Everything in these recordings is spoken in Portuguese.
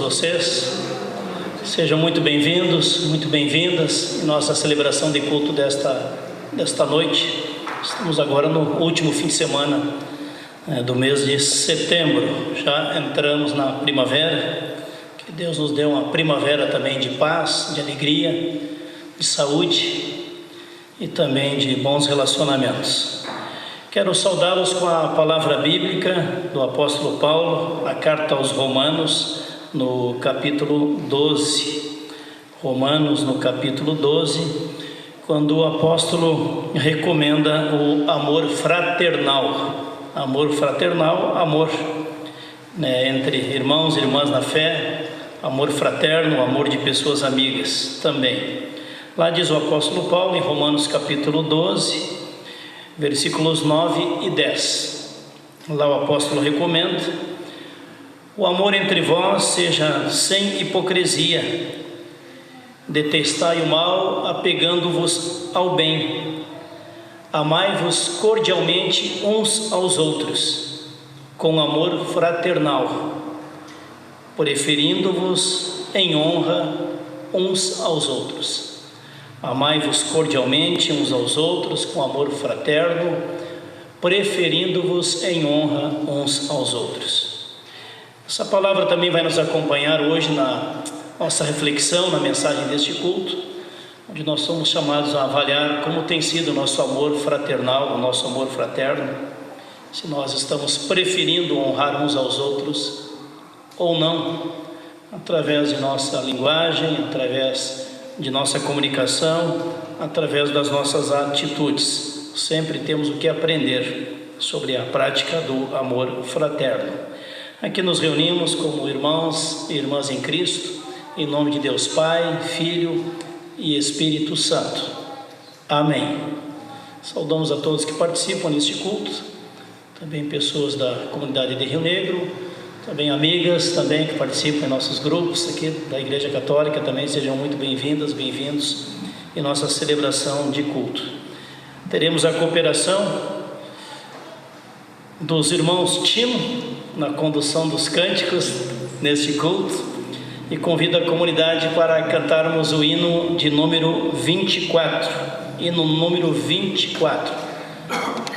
vocês. Sejam muito bem-vindos, muito bem-vindas em nossa celebração de culto desta noite. Estamos agora no último fim de semana do mês de setembro. Já entramos na primavera. Que Deus nos dê uma primavera também de paz, de alegria, de saúde e também de bons relacionamentos. Quero saudá-los com a palavra bíblica do apóstolo Paulo, a carta aos Romanos, no capítulo 12. Romanos, no capítulo 12, quando o apóstolo recomenda o amor fraternal. Amor fraternal, amor entre irmãos e irmãs na fé, amor fraterno, amor de pessoas amigas também. Lá diz o apóstolo Paulo, em Romanos capítulo 12, versículos 9 e 10. Lá o apóstolo recomenda: o amor entre vós seja sem hipocrisia, detestai o mal, apegando-vos ao bem, amai-vos cordialmente uns aos outros, com amor fraternal, preferindo-vos em honra uns aos outros. Amai-vos cordialmente uns aos outros, com amor fraterno, preferindo-vos em honra uns aos outros. Essa palavra também vai nos acompanhar hoje na nossa reflexão, na mensagem deste culto, onde nós somos chamados a avaliar como tem sido o nosso amor fraternal, o nosso amor fraterno, se nós estamos preferindo honrar uns aos outros ou não, através de nossa linguagem, através de nossa comunicação, através das nossas atitudes. Sempre temos o que aprender sobre a prática do amor fraterno. Aqui nos reunimos como irmãos e irmãs em Cristo, em nome de Deus Pai, Filho e Espírito Santo. Amém. Saudamos a todos que participam neste culto, também pessoas da comunidade de Rio Negro, também amigas também que participam em nossos grupos aqui da Igreja Católica, também sejam muito bem-vindas, bem-vindos em nossa celebração de culto. Teremos a cooperação dos irmãos Timo na condução dos cânticos neste culto, e convido a comunidade para cantarmos o hino de número 24, hino número 24.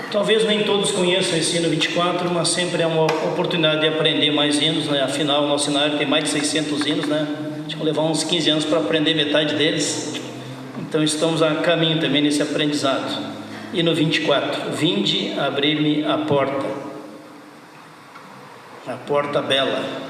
Talvez nem todos conheçam esse hino 24, mas sempre é uma oportunidade de aprender mais hinos, né? Afinal, o nosso cenário tem mais de 600 hinos, né? Acho que vou levar uns 15 anos para aprender metade deles, então estamos a caminho também nesse aprendizado. Hino 24, vinde abrir-me a porta bela.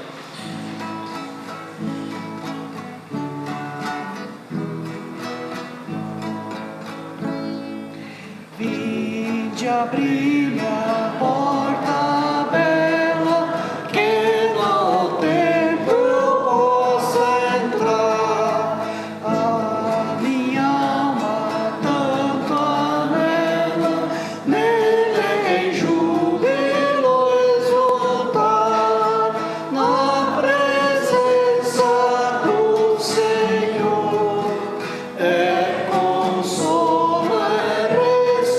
Vinde abrir-me a porta bela, que no templo eu possa entrar. A minha alma tanto anela, nele em júbilo exultar, na presença do Senhor. É consolo, é resplendor.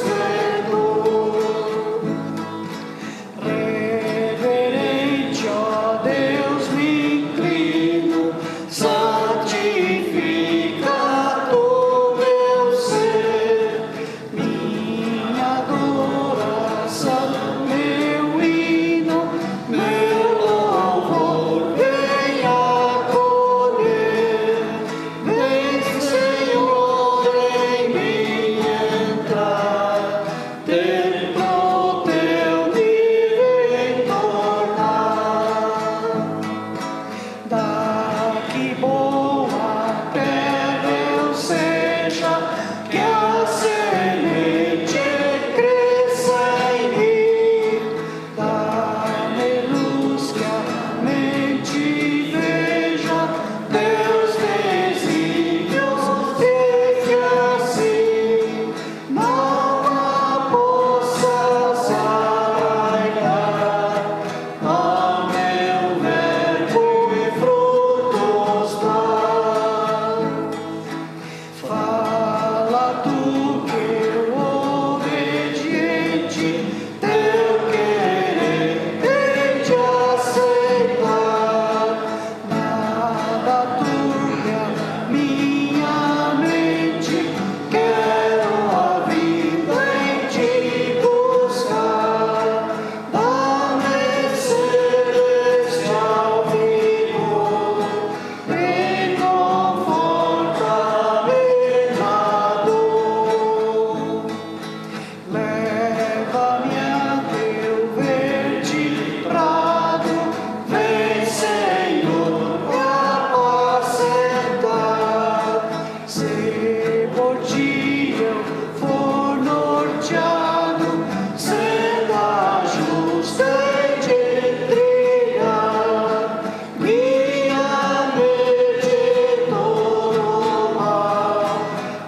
por ti eu for norteado, senda justa e de trilhar, guia-me de todo mal,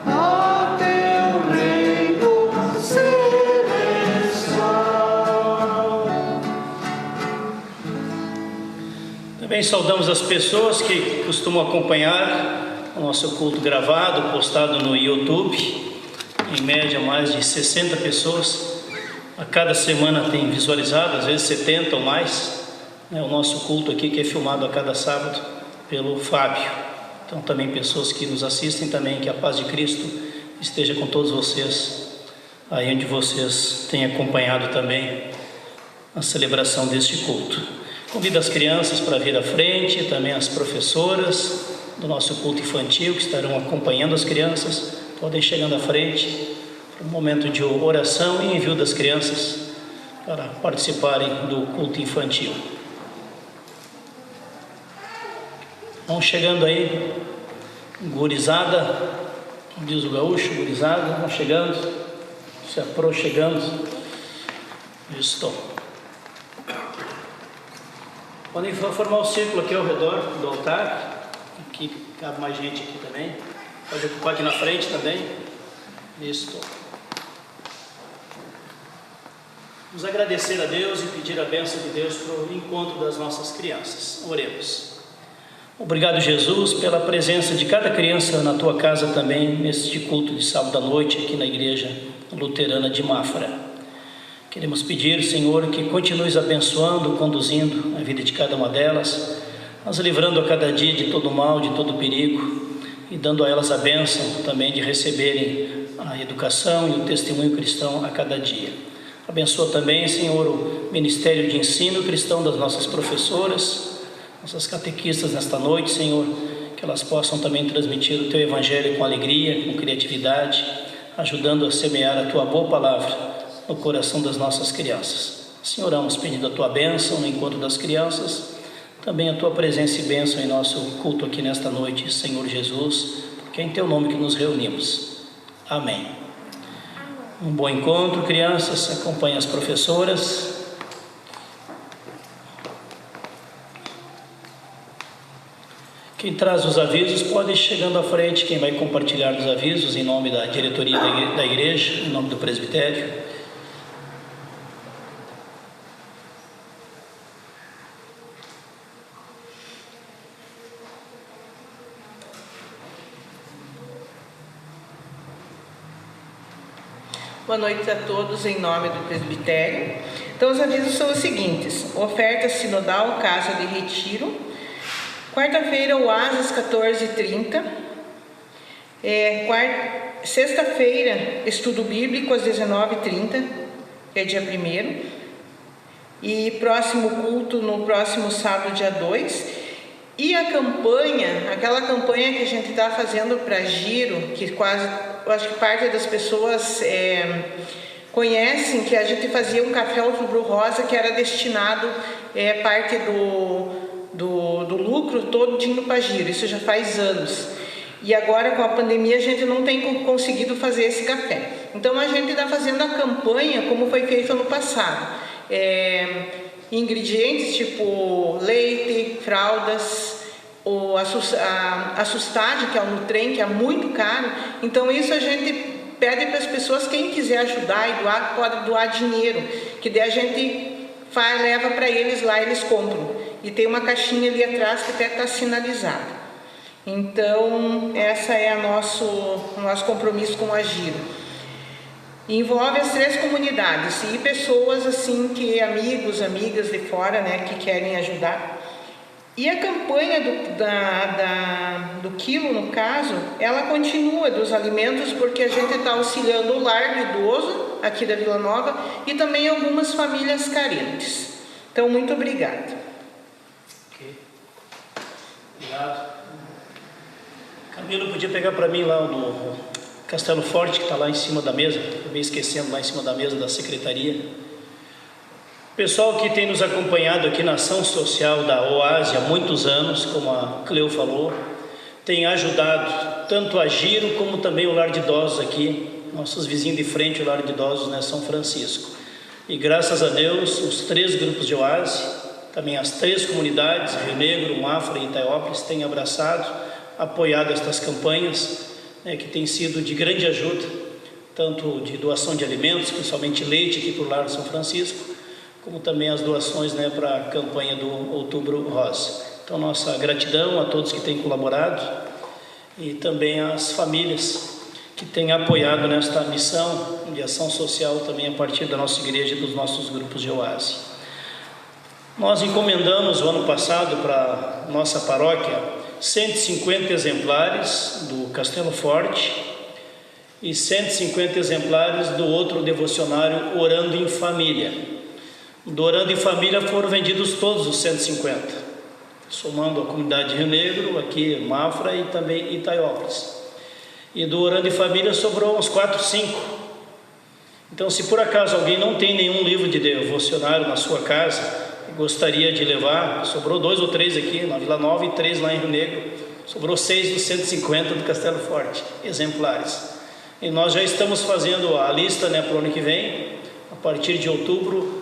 a teu reino celestial. Também saudamos as pessoas que costumam acompanhar o nosso culto gravado, postado no YouTube. Em média, mais de 60 pessoas a cada semana tem visualizado, às vezes 70 ou mais, né, o nosso culto aqui, que é filmado a cada sábado pelo Fábio. Então também pessoas que nos assistem também, que a paz de Cristo esteja com todos vocês, aí onde vocês têm acompanhado também a celebração deste culto. Convido as crianças para vir à frente, também as professoras do nosso culto infantil, que estarão acompanhando as crianças, podem chegando à frente para um momento de oração e envio das crianças para participarem do culto infantil. Vão chegando aí, gurizada, como diz o gaúcho, gurizada, vão chegando, se aproximando. Isso. Podem formar o círculo aqui ao redor do altar. Aqui cabe mais gente aqui também. Pode ocupar aqui na frente também. Isso. Vamos agradecer a Deus e pedir a bênção de Deus para o encontro das nossas crianças. Oremos. Obrigado, Jesus, pela presença de cada criança na tua casa também, neste culto de sábado à noite aqui na Igreja Luterana de Mafra. Queremos pedir, Senhor, que continues abençoando, conduzindo a vida de cada uma delas, as livrando a cada dia de todo mal, de todo perigo, e dando a elas a bênção também de receberem a educação e o testemunho cristão a cada dia. Abençoa também, Senhor, o ministério de ensino cristão das nossas professoras, nossas catequistas nesta noite, Senhor, que elas possam também transmitir o Teu Evangelho com alegria, com criatividade, ajudando a semear a Tua boa palavra no coração das nossas crianças. Assim oramos pedindo a Tua bênção no encontro das crianças, também a Tua presença e bênção em nosso culto aqui nesta noite, Senhor Jesus, porque é em Teu nome que nos reunimos. Amém. Um bom encontro, crianças, acompanhem as professoras. Quem traz os avisos pode ir chegando à frente, quem vai compartilhar os avisos em nome da diretoria da igreja, em nome do presbitério. Boa noite a todos em nome do presbitério. Então os avisos são os seguintes: oferta sinodal Casa de Retiro, quarta-feira Oásis 14h30, sexta-feira estudo bíblico às 19h30, é dia 1º, e próximo culto no próximo sábado, dia 2. E a campanha, aquela campanha que a gente está fazendo para Giro, que quase, eu acho que parte das pessoas conhecem, que a gente fazia um café Outubro Rosa que era destinado parte do lucro todinho para Giro. Isso já faz anos. E agora com a pandemia a gente não tem conseguido fazer esse café. Então a gente está fazendo a campanha como foi feito no passado. Ingredientes tipo leite, fraldas, a sustagem, que é o Nutrem, que é muito caro. Então isso a gente pede para as pessoas, quem quiser ajudar e doar, pode doar dinheiro, que daí a gente leva para eles lá, eles compram. E tem uma caixinha ali atrás que até está sinalizada. Então essa é o nosso compromisso com a Giro. Envolve as 3 comunidades e pessoas assim que amigas de fora, né, que querem ajudar. E a campanha do quilo, no caso, ela continua dos alimentos, porque a gente está auxiliando o lar do idoso aqui da Vila Nova e também algumas famílias carentes. Então, muito obrigada. Ok. Obrigado. Camilo, podia pegar para mim lá no Castelo Forte, que está lá em cima da mesa, acabei esquecendo, lá em cima da mesa da secretaria. O pessoal que tem nos acompanhado aqui na ação social da Oásis há muitos anos, como a Cleo falou, tem ajudado tanto a Giro como também o lar de idosos aqui, nossos vizinhos de frente, o lar de idosos, né, São Francisco. E graças a Deus, os 3 grupos de oásis, também as 3 comunidades, Rio Negro, Mafra e Itaiópolis, têm abraçado, apoiado estas campanhas, né, que têm sido de grande ajuda, tanto de doação de alimentos, principalmente leite aqui para o lar de São Francisco, como também as doações, né, para a campanha do Outubro Rosa. Então, nossa gratidão a todos que têm colaborado e também às famílias que têm apoiado nesta missão de ação social também a partir da nossa igreja e dos nossos grupos de oásis. Nós encomendamos o ano passado para nossa paróquia 150 exemplares do Castelo Forte e 150 exemplares do outro devocionário Orando em Família. Do Orando em Família foram vendidos todos os 150, somando a comunidade de Rio Negro, aqui Mafra e também Itaiópolis. E do Orando em Família sobrou uns 4, 5. Então, se por acaso alguém não tem nenhum livro de devocionário na sua casa e gostaria de levar, sobrou 2 ou 3 aqui na Vila Nova e 3 lá em Rio Negro, sobrou 6 dos 150 do Castelo Forte, exemplares. E nós já estamos fazendo a lista, né, para o ano que vem, a partir de outubro.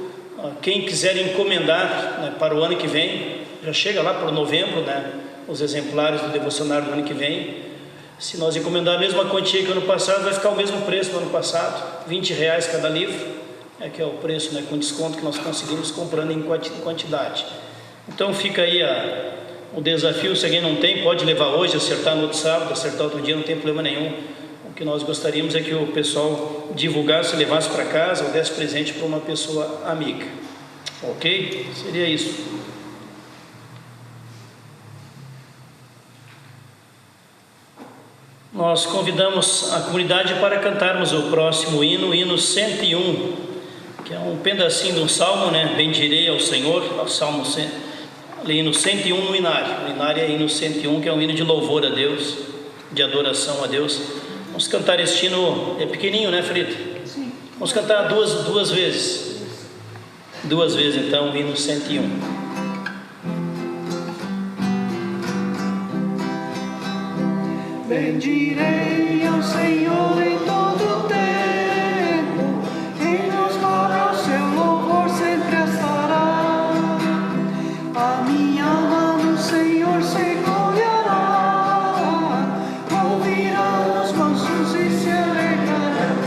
Quem quiser encomendar, né, para o ano que vem, já chega lá para novembro, né, os exemplares do devocionário do ano que vem. Se nós encomendar a mesma quantia que o ano passado, vai ficar o mesmo preço do ano passado, R$20 cada livro, que é o preço, né, com desconto que nós conseguimos comprando em quantidade. Então fica aí o desafio. Se alguém não tem, pode levar hoje, acertar no outro sábado, acertar outro dia, não tem problema nenhum. O que nós gostaríamos é que o pessoal divulgasse, levasse para casa ou desse presente para uma pessoa amiga. Ok? Seria isso. Nós convidamos a comunidade para cantarmos o próximo hino, o hino 101, que é um pedacinho de um salmo, né? Bendirei ao Senhor, o salmo, hino 101 no inário. O inário é hino 101, que é um hino de louvor a Deus, de adoração a Deus. Vamos cantar este hino, é pequenininho, né, Frida? Sim. Vamos cantar duas vezes. 2 vezes, então, o hino 101. Bendirei ao Senhor em todo o tempo, em meus lábios seu louvor sempre estará. A minha alma no Senhor se gloriará, ouvirá os mansos e se alegrarão.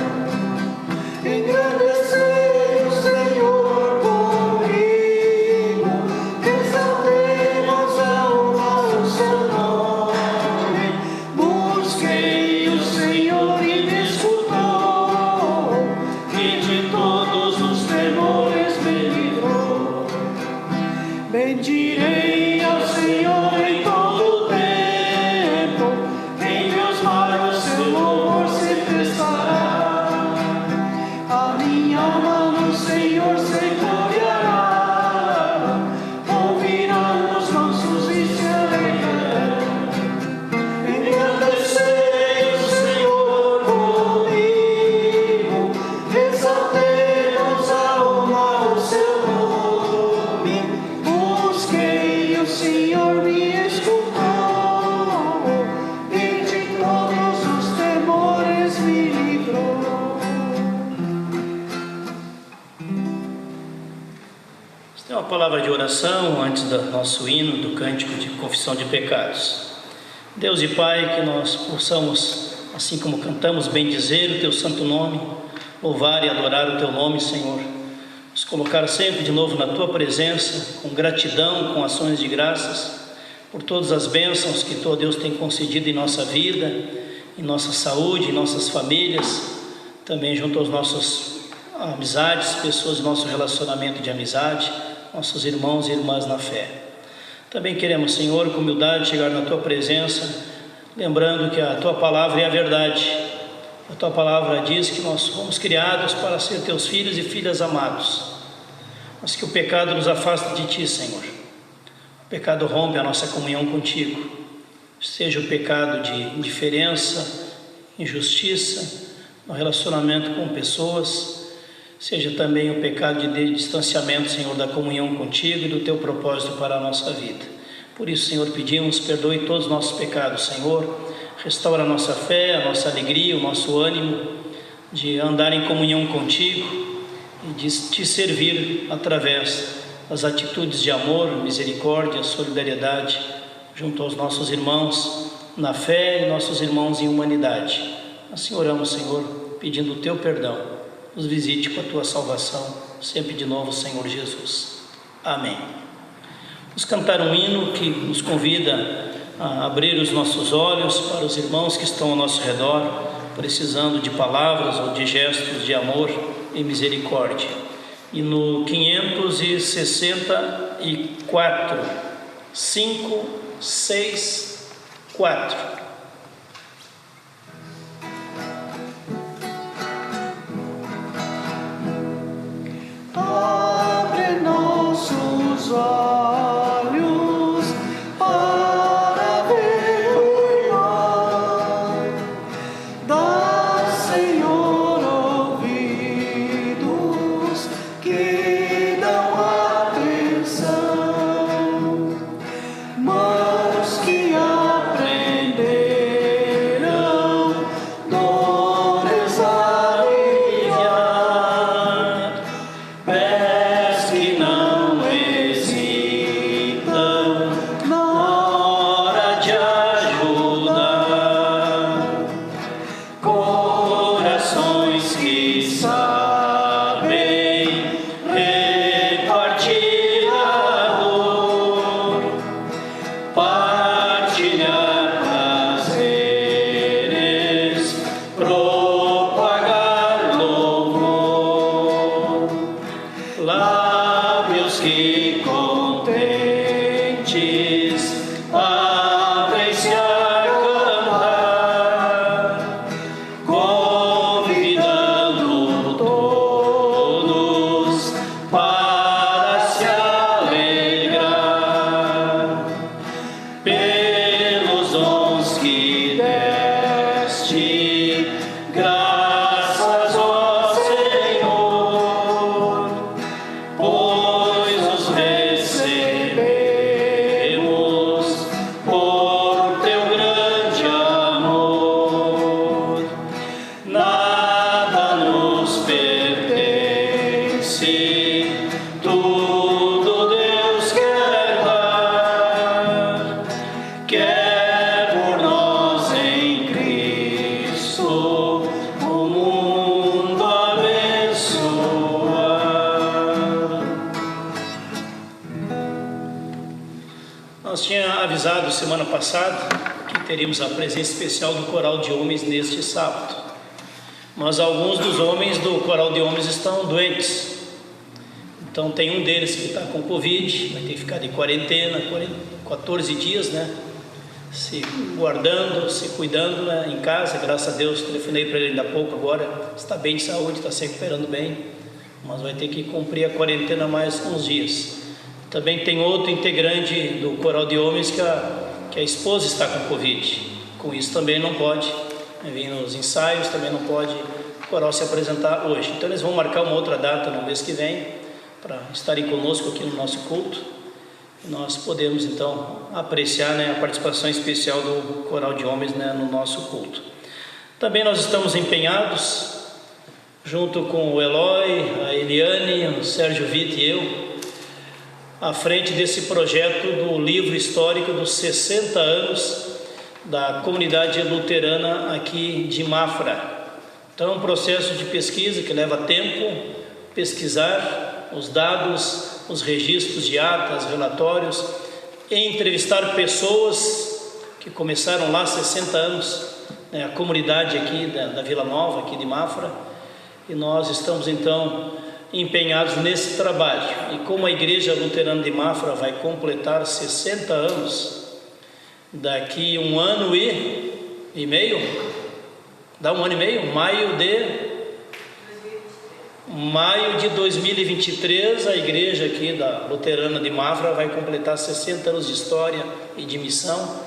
Engrandecei o Senhor comigo, exaltemos ao seu nome. Busquei o Senhor e me escutou, e de todos os temores me livrou. Bendirei ao Senhor em todo o tempo, em meus lábios seu louvor sempre estará. A minha alma no Senhor se gloriará, ouvirá os mansos e se alegrarão. Engrandecei o Senhor comigo, exaltemos a honra o seu nome. Busquei o Senhor me escutou, e de todos os temores me livrou. Você tem uma palavra de oração antes do nosso hino, do cântico de confissão de pecados. Deus e Pai, que nós possamos, assim como cantamos, bendizer o Teu santo nome, louvar e adorar o Teu nome, Senhor. Nos colocar sempre de novo na Tua presença, com gratidão, com ações de graças, por todas as bênçãos que Tu, ó Deus, tem concedido em nossa vida, em nossa saúde, em nossas famílias, também junto aos nossos amizades, pessoas do nosso relacionamento de amizade, nossos irmãos e irmãs na fé. Também queremos, Senhor, com humildade chegar na Tua presença, lembrando que a Tua palavra é a verdade. A Tua palavra diz que nós fomos criados para ser Teus filhos e filhas amados, mas que o pecado nos afasta de Ti, Senhor. O pecado rompe a nossa comunhão contigo, seja o pecado de indiferença, injustiça, no relacionamento com pessoas, seja também o pecado de distanciamento, Senhor, da comunhão contigo e do Teu propósito para a nossa vida. Por isso, Senhor, pedimos, perdoe todos os nossos pecados, Senhor, restaura a nossa fé, a nossa alegria, o nosso ânimo de andar em comunhão contigo e de te servir através das atitudes de amor, misericórdia, solidariedade junto aos nossos irmãos na fé e nossos irmãos em humanidade. Assim oramos, Senhor, pedindo o teu perdão. Nos visite com a tua salvação, sempre de novo, Senhor Jesus. Amém. Vamos cantar um hino que nos convida a abrir os nossos olhos para os irmãos que estão ao nosso redor, precisando de palavras ou de gestos de amor e misericórdia. E no 564, 5, 6, 4. Abre nossos olhos para ver o irmão, dá, Senhor, ouvidos que dão atenção, mãos que aprenderam dores a aliviar, pés que não hesitam na hora de ajudar, corações que sabem repartir a dor, partilhar prazeres, propagar louvor, lábios que contentes abrem-se a cantar, convidando todos para se alegrar pelos dons que deste, graças, ó Senhor, pois os recebemos por teu grande amor. Nada nos pertence, tudo Deus quer dar, quer por nós em Cristo o mundo abençoar. Nós tínhamos avisado semana passada que teríamos a presença especial do coral de homens neste sábado, mas alguns dos homens do coral de homens estão doentes. Então tem um deles que está com Covid, vai ter que ficar de quarentena, 14 dias, né? Se guardando, se cuidando, né? Em casa. Graças a Deus, telefonei para ele ainda há pouco agora, está bem de saúde, está se recuperando bem, mas vai ter que cumprir a quarentena mais uns dias. Também tem outro integrante do coral de homens que a esposa está com Covid, com isso também não pode vir nos ensaios, também não pode o coral se apresentar hoje. Então eles vão marcar uma outra data no mês que vem, para estarem conosco aqui no nosso culto, e nós podemos então apreciar, né, a participação especial do coral de homens, né, no nosso culto. Também nós estamos empenhados, junto com o Eloy, a Eliane, o Sérgio Vitt e eu, à frente desse projeto do livro histórico dos 60 anos da comunidade luterana aqui de Mafra. Então é um processo de pesquisa que leva tempo, pesquisar os dados, os registros de atas, relatórios, e entrevistar pessoas que começaram lá há 60 anos, né, a comunidade aqui da Vila Nova, aqui de Mafra, e nós estamos então empenhados nesse trabalho. E como a Igreja Luterana de Mafra vai completar 60 anos daqui 1 ano e meio, dá 1 ano e meio, maio de 2023, a igreja aqui da Luterana de Mafra vai completar 60 anos de história e de missão.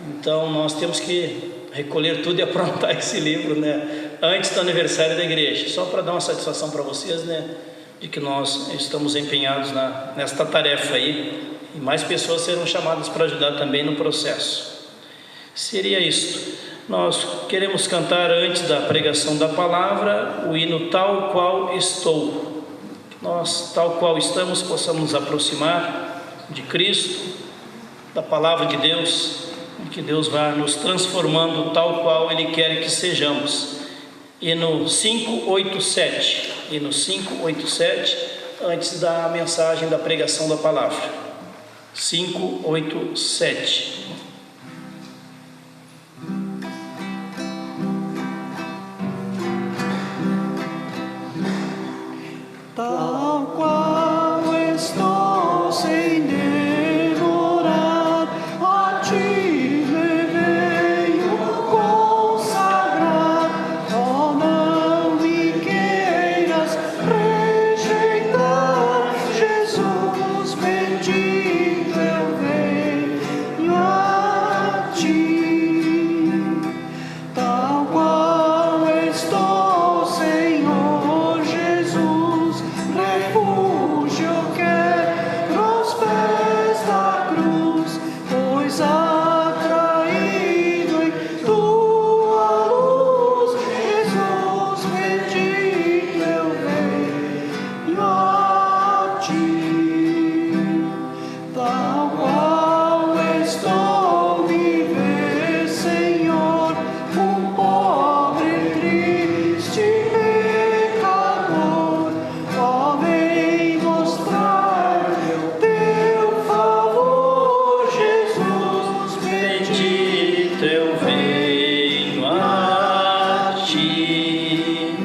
Então nós temos que recolher tudo e aprontar esse livro, né, antes do aniversário da igreja, só para dar uma satisfação para vocês, né, de que nós estamos empenhados nesta tarefa aí, e mais pessoas serão chamadas para ajudar também no processo. Seria isto. Nós queremos cantar antes da pregação da palavra o hino Tal Qual Estou. Nós, tal qual estamos, possamos nos aproximar de Cristo, da palavra de Deus, e que Deus vá nos transformando tal qual Ele quer que sejamos. Hino 587, hino 587, antes da mensagem da pregação da palavra. 587. Tal qual estou sem demorar, a ti me venho consagrar. Oh, não me queiras rejeitar, Jesus bendito, eu venho a ti. Tal qual estou, Senhor Jesus, refúgio eu quero aos pés da cruz, pois atraído em tua luz, Jesus bendito, eu venho a ti. Tal qual estou, me vê, Senhor, um pobre, triste pecador. Ó, vem mostrar teu favor, Jesus Bendito eu venho a ti,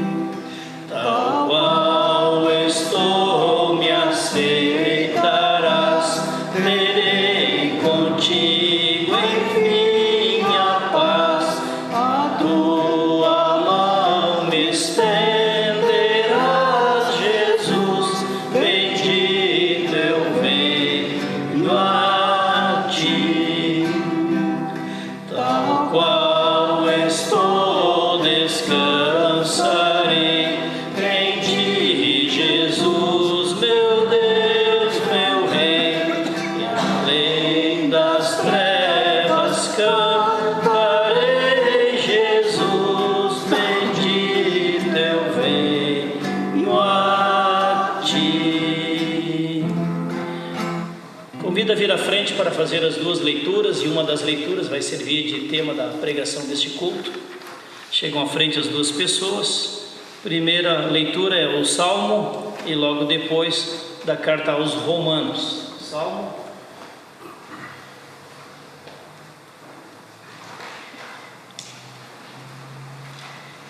tal qual estou me aceitarás, terei contigo enfim a paz, a tua mão me estenderás, Jesus, bendito eu venho a ti. Tal qual estou, descansarei em ti, Jesus, meu Deus, meu Rei, e além das trevas cantarei, Jesus, bendito eu venho a ti. Convido a vir à frente para fazer as duas leituras, e uma das leituras vai servir de tema da pregação deste culto. Chegam à frente as duas pessoas. Primeira leitura é o Salmo, e logo depois da carta aos Romanos. Salmo.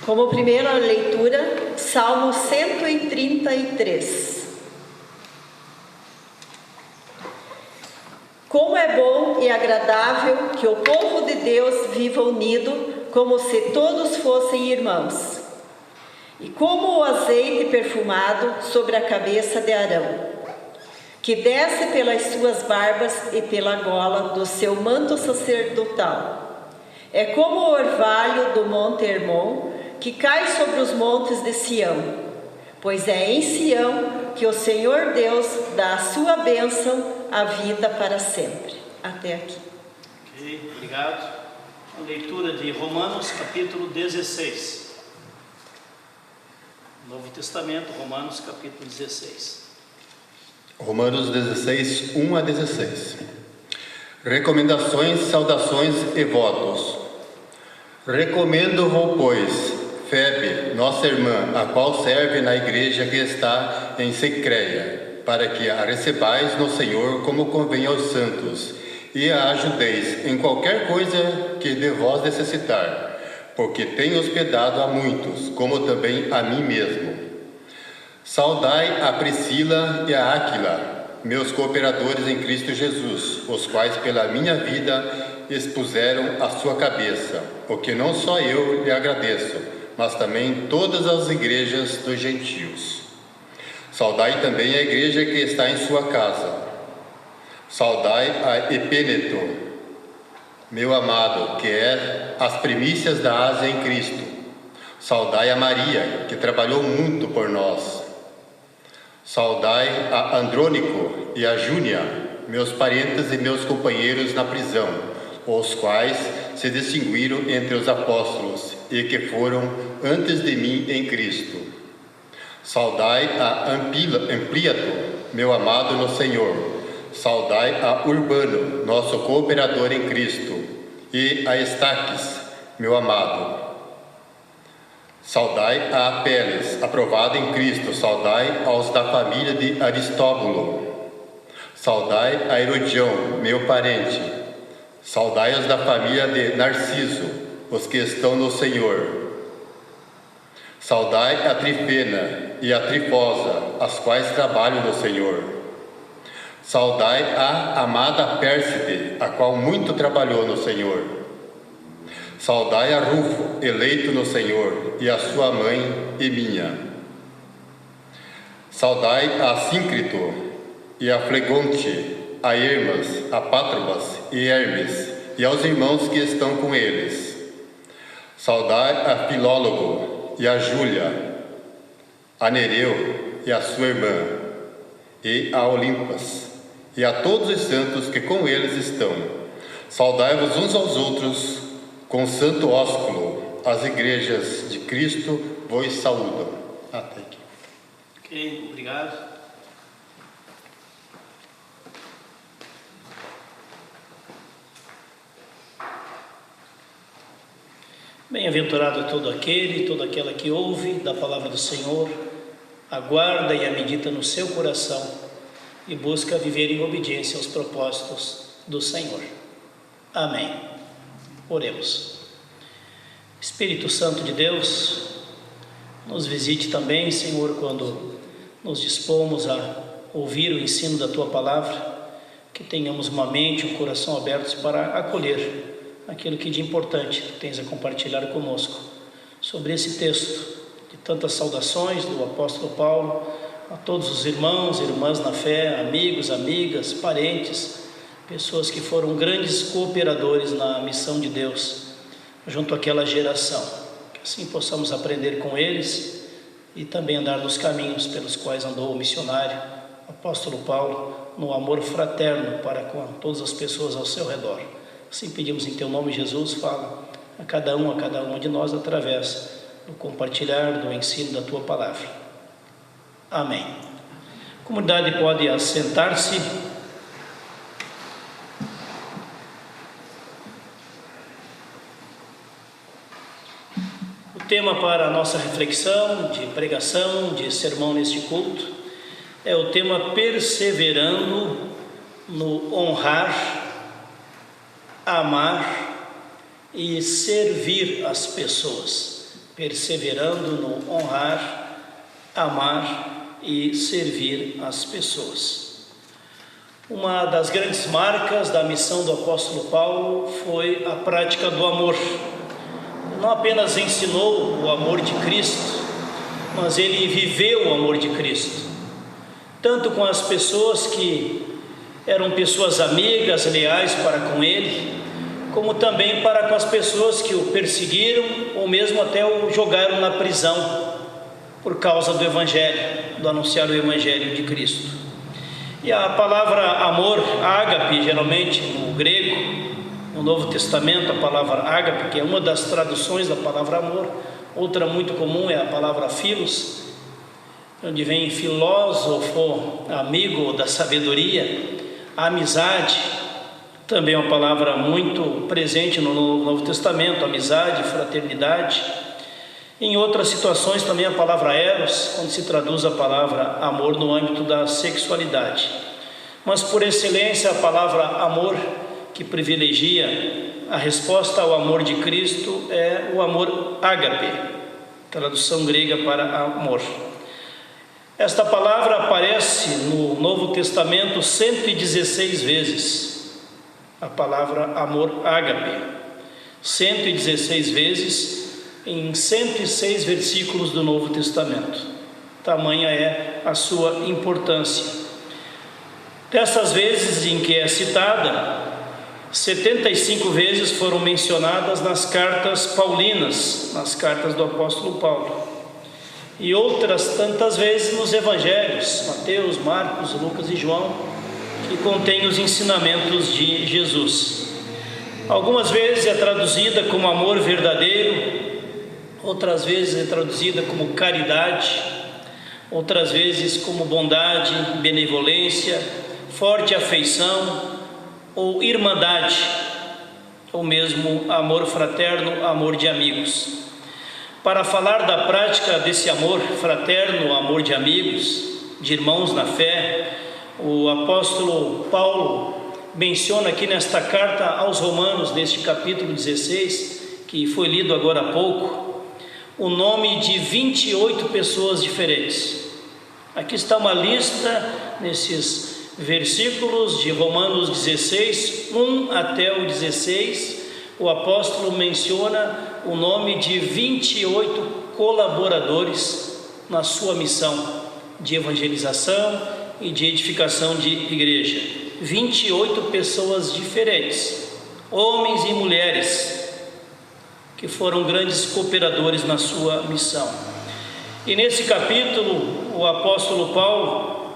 Como primeira leitura, Salmo 133. Como é bom e agradável que o povo de Deus viva unido, como se todos fossem irmãos. E como o azeite perfumado sobre a cabeça de Arão, que desce pelas suas barbas e pela gola do seu manto sacerdotal. É como o orvalho do monte Hermon, que cai sobre os montes de Sião. Pois é em Sião que o Senhor Deus dá a sua bênção, a vida para sempre. Até aqui. Ok, obrigado. A leitura de Romanos, capítulo 16. Novo Testamento, Romanos, capítulo 16. Romanos 16, 1 a 16. Recomendações, saudações e votos. Recomendo-vos, pois, Febe, nossa irmã, a qual serve na igreja que está em Secreia, para que a recebais no Senhor como convém aos santos, e a ajudeis em qualquer coisa que de vós necessitar, porque tenho hospedado a muitos, como também a mim mesmo. Saudai a Priscila e a Áquila, meus cooperadores em Cristo Jesus, os quais pela minha vida expuseram a sua cabeça, o que não só eu lhe agradeço, mas também todas as igrejas dos gentios. Saudai também a igreja que está em sua casa. Saudai a Epêneto, meu amado, que é as primícias da Ásia em Cristo. Saudai a Maria, que trabalhou muito por nós. Saudai a Andrônico e a Júnia, meus parentes e meus companheiros na prisão, os quais se distinguiram entre os apóstolos e que foram antes de mim em Cristo. Saudai a Ampliato, meu amado no Senhor. Saudai a Urbano, nosso cooperador em Cristo, e a Estaques, meu amado. Saudai a Apeles, aprovado em Cristo. Saudai aos da família de Aristóbulo. Saudai a Herodião, meu parente. Saudai os da família de Narciso, os que estão no Senhor. Saudai a Trifena e a Trifosa, as quais trabalham no Senhor. Saudai a amada Pérside, a qual muito trabalhou no Senhor. Saudai a Rufo, eleito no Senhor, e a sua mãe e minha. Saudai a Síncrito e a Flegonte, a Hermas, a Pátrobas e Hermes, e aos irmãos que estão com eles. Saudai a Filólogo e a Júlia, a Nereu e a sua irmã, e a Olimpas, e a todos os santos que com eles estão. Saudai-vos uns aos outros com santo ósculo. As igrejas de Cristo vos saúdam. Até aqui. Ok, obrigado. Bem-aventurado todo aquele e toda aquela que ouve da palavra do Senhor, aguarda e a medita no seu coração e busca viver em obediência aos propósitos do Senhor. Amém. Oremos. Espírito Santo de Deus, nos visite também, Senhor, quando nos dispomos a ouvir o ensino da Tua Palavra, que tenhamos uma mente e um coração abertos para acolher aquilo que de importante Tu tens a compartilhar conosco sobre esse texto de tantas saudações do apóstolo Paulo a todos os irmãos e irmãs na fé, amigos, amigas, parentes, pessoas que foram grandes cooperadores na missão de Deus junto àquela geração. Que assim possamos aprender com eles e também andar nos caminhos pelos quais andou o missionário apóstolo Paulo, no amor fraterno para com todas as pessoas ao seu redor. Assim pedimos em Teu nome, Jesus, fala a cada uma de nós através do compartilhar do ensino da Tua Palavra. Amém. A comunidade pode assentar-se. O tema para a nossa reflexão, de pregação, de sermão neste culto, é o tema perseverando no honrar, amar e servir as pessoas. Perseverando no honrar, amar e servir as pessoas. Uma das grandes marcas da missão do apóstolo Paulo foi a prática do amor. Ele não apenas ensinou o amor de Cristo, mas ele viveu o amor de Cristo, tanto com as pessoas que eram pessoas amigas, leais para com ele, como também para com as pessoas que o perseguiram ou mesmo até o jogaram na prisão por causa do Evangelho, do anunciar o Evangelho de Cristo. E a palavra amor, ágape, geralmente no grego, no Novo Testamento, a palavra ágape, que é uma das traduções da palavra amor, outra muito comum é a palavra philos, onde vem filósofo, amigo da sabedoria. A amizade também é uma palavra muito presente no Novo Testamento, amizade, fraternidade. Em outras situações também a palavra eros, quando se traduz a palavra amor no âmbito da sexualidade. Mas por excelência a palavra amor, que privilegia a resposta ao amor de Cristo, é o amor ágape, tradução grega para amor. Esta palavra aparece no Novo Testamento 116 vezes, a palavra amor ágape, 116 vezes em 106 versículos do Novo Testamento. Tamanha é a sua importância. Dessas vezes em que é citada, 75 vezes foram mencionadas nas cartas paulinas, nas cartas do apóstolo Paulo, e outras tantas vezes nos evangelhos, Mateus, Marcos, Lucas e João, que contêm os ensinamentos de Jesus. Algumas vezes é traduzida como amor verdadeiro, outras vezes é traduzida como caridade, outras vezes como bondade, benevolência, forte afeição ou irmandade, ou mesmo amor fraterno, amor de amigos. Para falar da prática desse amor fraterno, amor de amigos, de irmãos na fé, o apóstolo Paulo menciona aqui nesta carta aos Romanos, neste capítulo 16, que foi lido agora há pouco, o nome de 28 pessoas diferentes. Aqui está uma lista, nesses versículos de Romanos 16, 1 até o 16, o apóstolo menciona o nome de 28 colaboradores na sua missão de evangelização e de edificação de igreja. 28 pessoas diferentes, homens e mulheres, que foram grandes cooperadores na sua missão. E nesse capítulo, o apóstolo Paulo,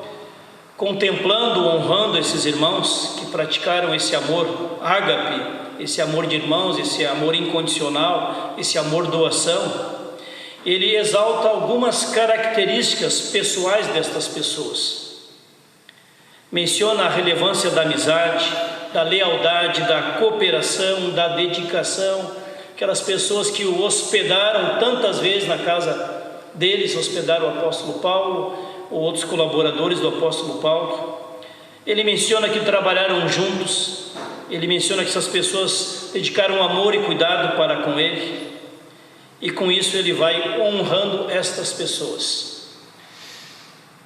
contemplando, honrando esses irmãos que praticaram esse amor ágape, esse amor de irmãos, esse amor incondicional, esse amor doação, ele exalta algumas características pessoais destas pessoas. Menciona a relevância da amizade, da lealdade, da cooperação, da dedicação, aquelas pessoas que o hospedaram tantas vezes na casa deles, hospedaram o apóstolo Paulo, ou outros colaboradores do apóstolo Paulo. Ele menciona que trabalharam juntos, ele menciona que essas pessoas dedicaram amor e cuidado para com ele, e com isso ele vai honrando estas pessoas.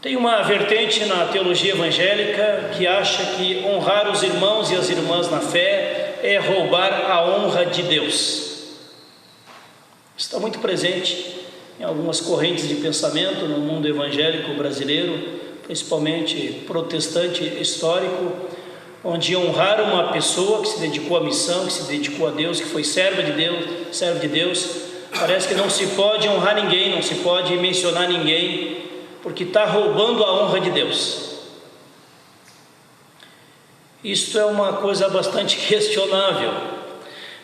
Tem uma vertente na teologia evangélica que acha que honrar os irmãos e as irmãs na fé é roubar a honra de Deus. Está muito presente em algumas correntes de pensamento no mundo evangélico brasileiro, principalmente protestante histórico, onde honrar uma pessoa que se dedicou à missão, que se dedicou a Deus, que foi servo de Deus, parece que não se pode honrar ninguém, não se pode mencionar ninguém, porque está roubando a honra de Deus. Isto é uma coisa bastante questionável.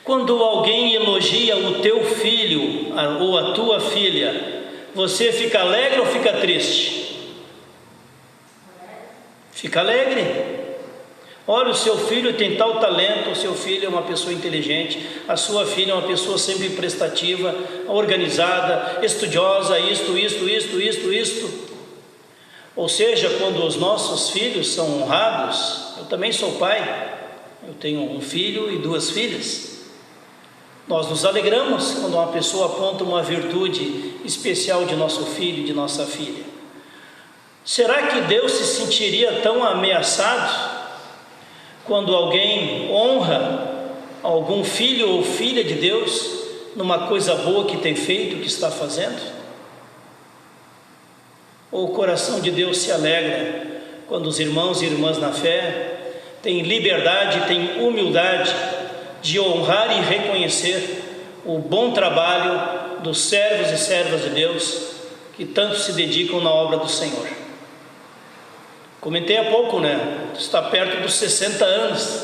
Quando alguém elogia o teu filho ou a tua filha, você fica alegre ou fica triste? Fica alegre. Olha, o seu filho tem tal talento, o seu filho é uma pessoa inteligente, a sua filha é uma pessoa sempre prestativa, organizada, estudiosa, isto. Ou seja, quando os nossos filhos são honrados, eu também sou pai, eu tenho um filho e 2 filhas. Nós nos alegramos quando uma pessoa aponta uma virtude especial de nosso filho e de nossa filha. Será que Deus se sentiria tão ameaçado quando alguém honra algum filho ou filha de Deus numa coisa boa que tem feito, que está fazendo? Ou o coração de Deus se alegra quando os irmãos e irmãs na fé têm liberdade, têm humildade de honrar e reconhecer o bom trabalho dos servos e servas de Deus que tanto se dedicam na obra do Senhor? Comentei há pouco, está perto dos 60 anos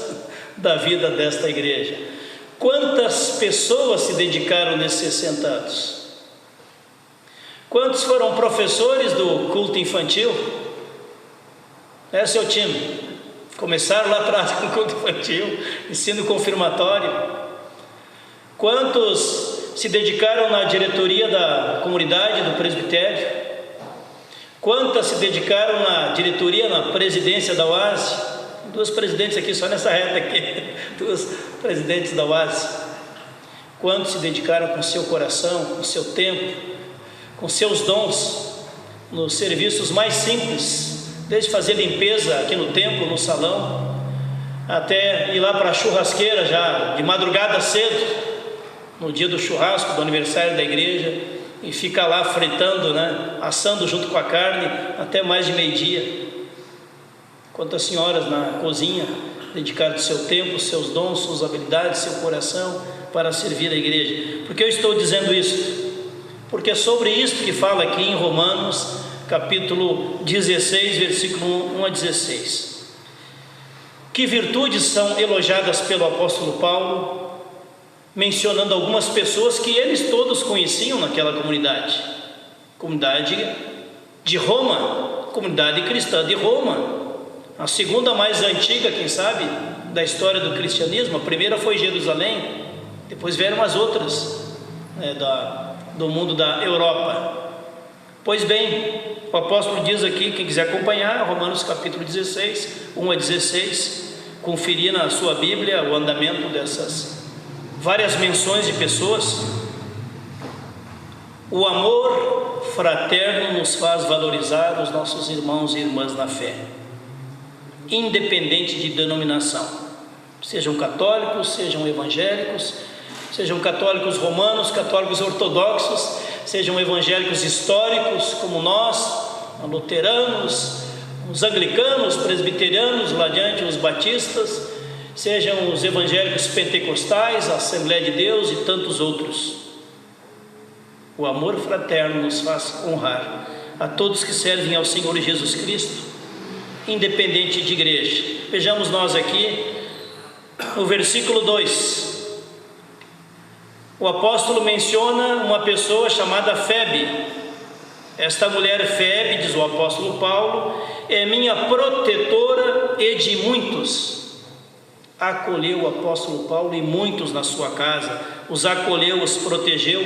da vida desta igreja. Quantas pessoas se dedicaram nesses 60 anos? Quantos foram professores do culto infantil? Seu time. Começaram lá atrás com o culto infantil, ensino confirmatório. Quantos se dedicaram na diretoria da comunidade, do presbitério? Quantas se dedicaram na diretoria, na presidência da UASE? 2 presidentes aqui, só nessa reta aqui, 2 presidentes da UASE. Quantos se dedicaram com seu coração, com seu tempo, com seus dons, nos serviços mais simples, desde fazer limpeza aqui no templo, no salão, até ir lá para a churrasqueira já de madrugada cedo, no dia do churrasco, do aniversário da igreja, e ficar lá fritando, assando junto com a carne, até mais de meio-dia. Quantas senhoras na cozinha dedicaram seu tempo, seus dons, suas habilidades, seu coração para servir a igreja. Por que eu estou dizendo isso? Porque é sobre isso que fala aqui em Romanos, capítulo 16, versículo 1 a 16. Que virtudes são elogiadas pelo apóstolo Paulo, mencionando algumas pessoas que eles todos conheciam naquela comunidade de Roma, comunidade cristã de Roma, a segunda mais antiga, quem sabe, da história do cristianismo. A primeira foi Jerusalém, depois vieram as outras, do mundo da Europa. Pois bem, o apóstolo diz aqui, quem quiser acompanhar, Romanos capítulo 16, 1 a 16, conferir na sua Bíblia o andamento dessas várias menções de pessoas. O amor fraterno nos faz valorizar os nossos irmãos e irmãs na fé, independente de denominação, sejam católicos, sejam evangélicos, sejam católicos romanos, católicos ortodoxos, sejam evangélicos históricos como nós, luteranos, os anglicanos, presbiterianos, lá adiante os batistas, sejam os evangélicos pentecostais, a Assembleia de Deus e tantos outros. O amor fraterno nos faz honrar a todos que servem ao Senhor Jesus Cristo, independente de igreja. Vejamos nós aqui no versículo 2. O apóstolo menciona uma pessoa chamada Febe. Esta mulher Febe, diz o apóstolo Paulo, é minha protetora e de muitos. Acolheu o apóstolo Paulo e muitos na sua casa, os acolheu, os protegeu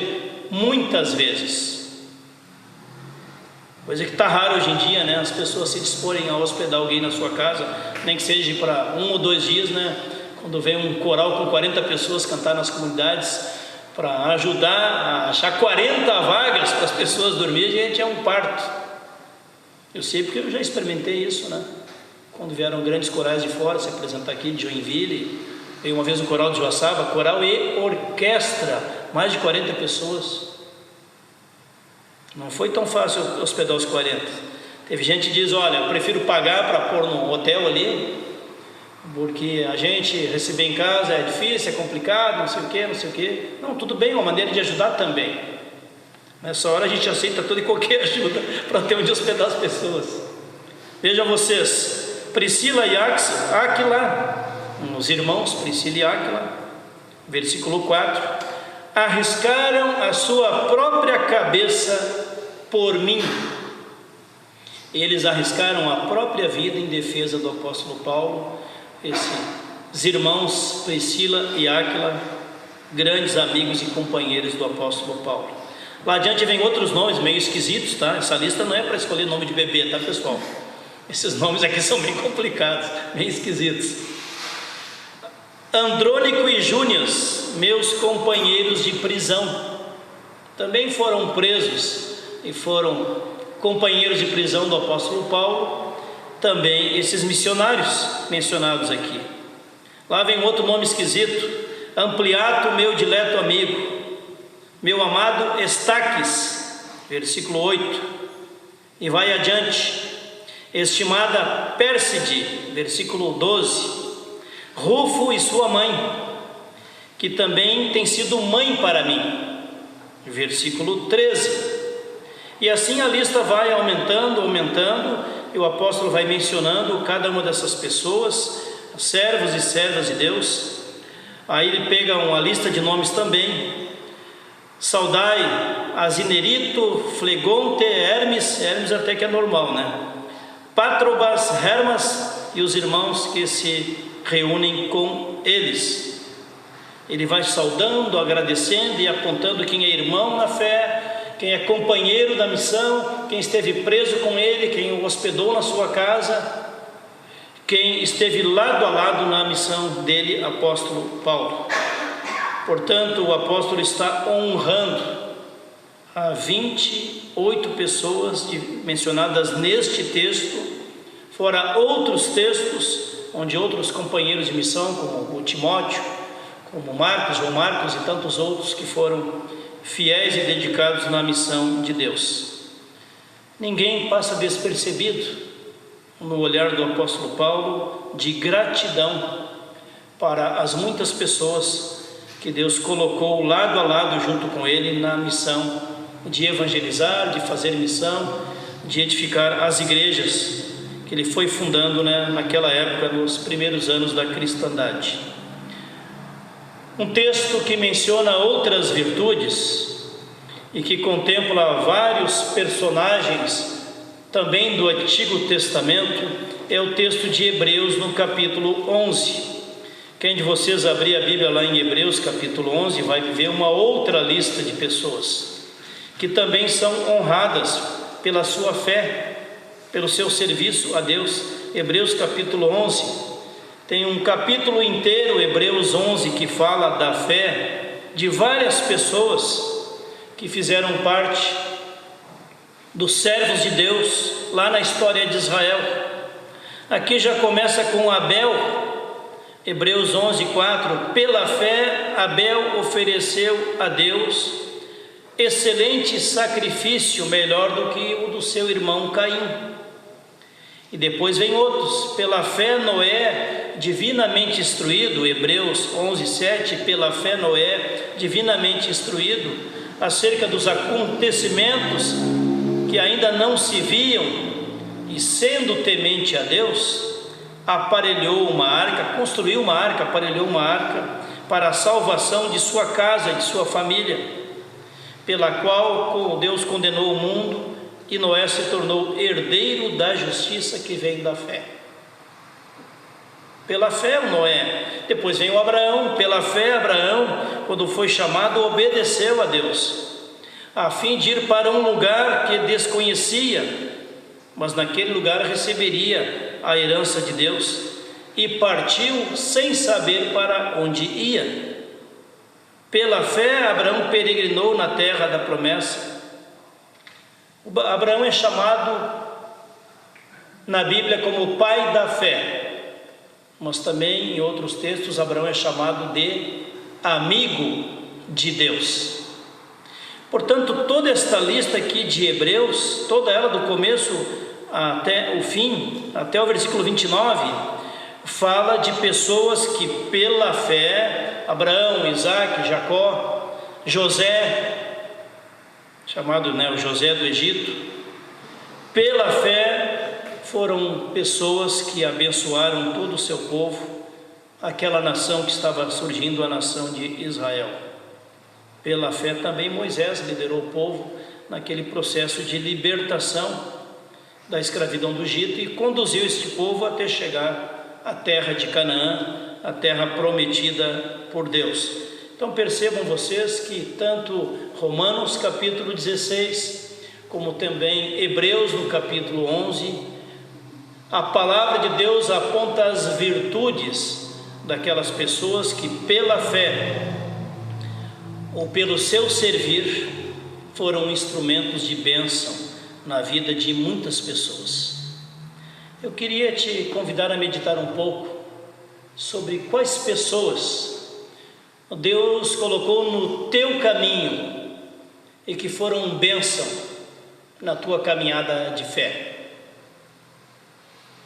muitas vezes. Coisa que está raro hoje em dia, né? As pessoas se disporem a hospedar alguém na sua casa, nem que seja para 1 ou 2 dias, né? Quando vem um coral com 40 pessoas cantar nas comunidades, para ajudar a achar 40 vagas para as pessoas dormirem, gente, é um parto. Eu sei porque eu já experimentei isso, né? Quando vieram grandes corais de fora se apresentar aqui, de Joinville, veio uma vez um coral de Joaçaba, coral e orquestra, mais de 40 pessoas. Não foi tão fácil hospedar os 40. Teve gente que diz, olha, eu prefiro pagar para pôr no hotel ali, porque a gente receber em casa é difícil, é complicado, não sei o que. Não, tudo bem, é uma maneira de ajudar também. Nessa hora a gente aceita toda e qualquer ajuda para ter onde hospedar as pessoas. Vejam vocês, Priscila e Áquila, os irmãos Priscila e Áquila, versículo 4, arriscaram a sua própria cabeça por mim. Eles arriscaram a própria vida em defesa do apóstolo Paulo. Esses irmãos Priscila e Áquila, grandes amigos e companheiros do apóstolo Paulo. Lá adiante vem outros nomes meio esquisitos, tá? Essa lista não é para escolher nome de bebê, tá, pessoal? Esses nomes aqui são bem complicados, bem esquisitos. Andrônico e Júnias, meus companheiros de prisão, também foram presos e foram companheiros de prisão do apóstolo Paulo. Também esses missionários mencionados aqui. Lá vem outro nome esquisito, Ampliato, meu dileto amigo, meu amado Estaques, versículo 8, e vai adiante, estimada Pérside, versículo 12, Rufo e sua mãe, que também tem sido mãe para mim, versículo 13, e assim a lista vai aumentando, e o apóstolo vai mencionando cada uma dessas pessoas, servos e servas de Deus. Aí ele pega uma lista de nomes também: Saudai, Asinerito, Flegonte, Hermes até que é normal, né? Patrobas, Hermas e os irmãos que se reúnem com eles. Ele vai saudando, agradecendo e apontando quem é irmão na fé, quem é companheiro da missão, quem esteve preso com ele, quem o hospedou na sua casa, quem esteve lado a lado na missão dele, apóstolo Paulo. Portanto, o apóstolo está honrando a 28 pessoas mencionadas neste texto, fora outros textos, onde outros companheiros de missão, como o Timóteo, como Marcos, João Marcos e tantos outros que foram fiéis e dedicados na missão de Deus. Ninguém passa despercebido no olhar do apóstolo Paulo de gratidão para as muitas pessoas que Deus colocou lado a lado junto com ele na missão de evangelizar, de fazer missão, de edificar as igrejas que ele foi fundando, naquela época, nos primeiros anos da cristandade. Um texto que menciona outras virtudes e que contempla vários personagens também do Antigo Testamento é o texto de Hebreus no capítulo 11. Quem de vocês abrir a Bíblia lá em Hebreus capítulo 11 vai ver uma outra lista de pessoas que também são honradas pela sua fé, pelo seu serviço a Deus. Hebreus capítulo 11, tem um capítulo inteiro, Hebreus 11, que fala da fé de várias pessoas que fizeram parte dos servos de Deus lá na história de Israel. Aqui já começa com Abel, Hebreus 11, 4. Pela fé Abel ofereceu a Deus excelente sacrifício, melhor do que o do seu irmão Caim. E depois vem outros. Pela fé Noé, divinamente instruído, Hebreus 11, 7. Pela fé Noé, divinamente instruído acerca dos acontecimentos que ainda não se viam, e sendo temente a Deus, aparelhou uma arca, construiu uma arca, aparelhou uma arca para a salvação de sua casa e de sua família, pela qual Deus condenou o mundo, e Noé se tornou herdeiro da justiça que vem da fé. Pela fé o Noé. Depois vem o Abraão. Pela fé Abraão, quando foi chamado, obedeceu a Deus, a fim de ir para um lugar que desconhecia, mas naquele lugar receberia a herança de Deus, e partiu sem saber para onde ia. Pela fé Abraão peregrinou na terra da promessa. Abraão é chamado na Bíblia como o pai da fé, mas também em outros textos Abraão é chamado de amigo de Deus. Portanto, toda esta lista aqui de Hebreus, toda ela do começo até o fim, até o versículo 29, fala de pessoas que pela fé, Abraão, Isaac, Jacó, José, chamado o José do Egito, pela fé foram pessoas que abençoaram todo o seu povo, aquela nação que estava surgindo, a nação de Israel. Pela fé também Moisés liderou o povo naquele processo de libertação da escravidão do Egito e conduziu este povo até chegar à terra de Canaã, a terra prometida por Deus. Então percebam vocês que tanto Romanos capítulo 16, como também Hebreus no capítulo 11, a palavra de Deus aponta as virtudes daquelas pessoas que pela fé ou pelo seu servir foram instrumentos de bênção na vida de muitas pessoas. Eu queria te convidar a meditar um pouco sobre quais pessoas Deus colocou no teu caminho e que foram bênção na tua caminhada de fé.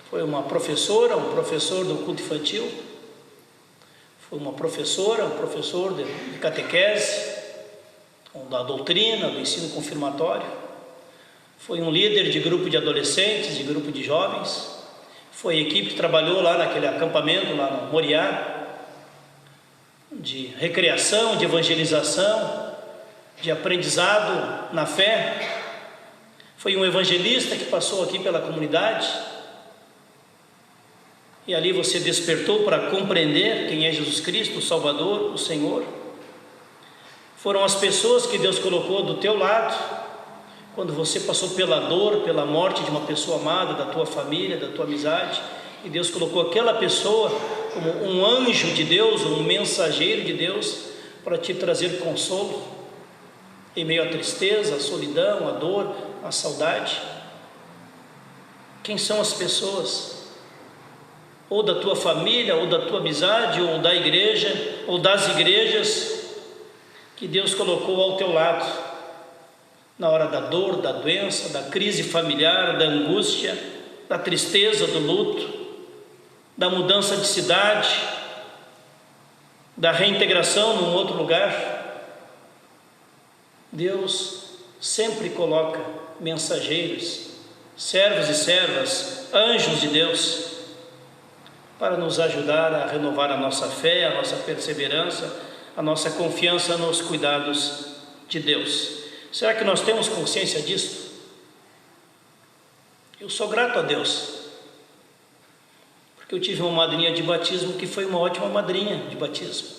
Foi uma professora, um professor do culto infantil, foi uma professora, um professor de catequese, da doutrina, do ensino confirmatório, foi um líder de grupo de adolescentes, de grupo de jovens, foi a equipe que trabalhou lá naquele acampamento, lá no Moriá, de recreação, de evangelização, de aprendizado na fé. Foi um evangelista que passou aqui pela comunidade, e ali você despertou para compreender quem é Jesus Cristo, o Salvador, o Senhor. Foram as pessoas que Deus colocou do teu lado, quando você passou pela dor, pela morte de uma pessoa amada, da tua família, da tua amizade, e Deus colocou aquela pessoa como um anjo de Deus, um mensageiro de Deus, para te trazer consolo em meio à tristeza, à solidão, à dor, à saudade. Quem são as pessoas? Ou da tua família, ou da tua amizade, ou da igreja, ou das igrejas, que Deus colocou ao teu lado, na hora da dor, da doença, da crise familiar, da angústia, da tristeza, do luto, da mudança de cidade, da reintegração num outro lugar. Deus sempre coloca mensageiros servos e servas, anjos de Deus, para nos ajudar a renovar a nossa fé, a nossa perseverança, a nossa confiança nos cuidados de Deus. Será que nós temos consciência disso? Eu sou grato a Deus, porque eu tive uma madrinha de batismo que foi uma ótima madrinha de batismo.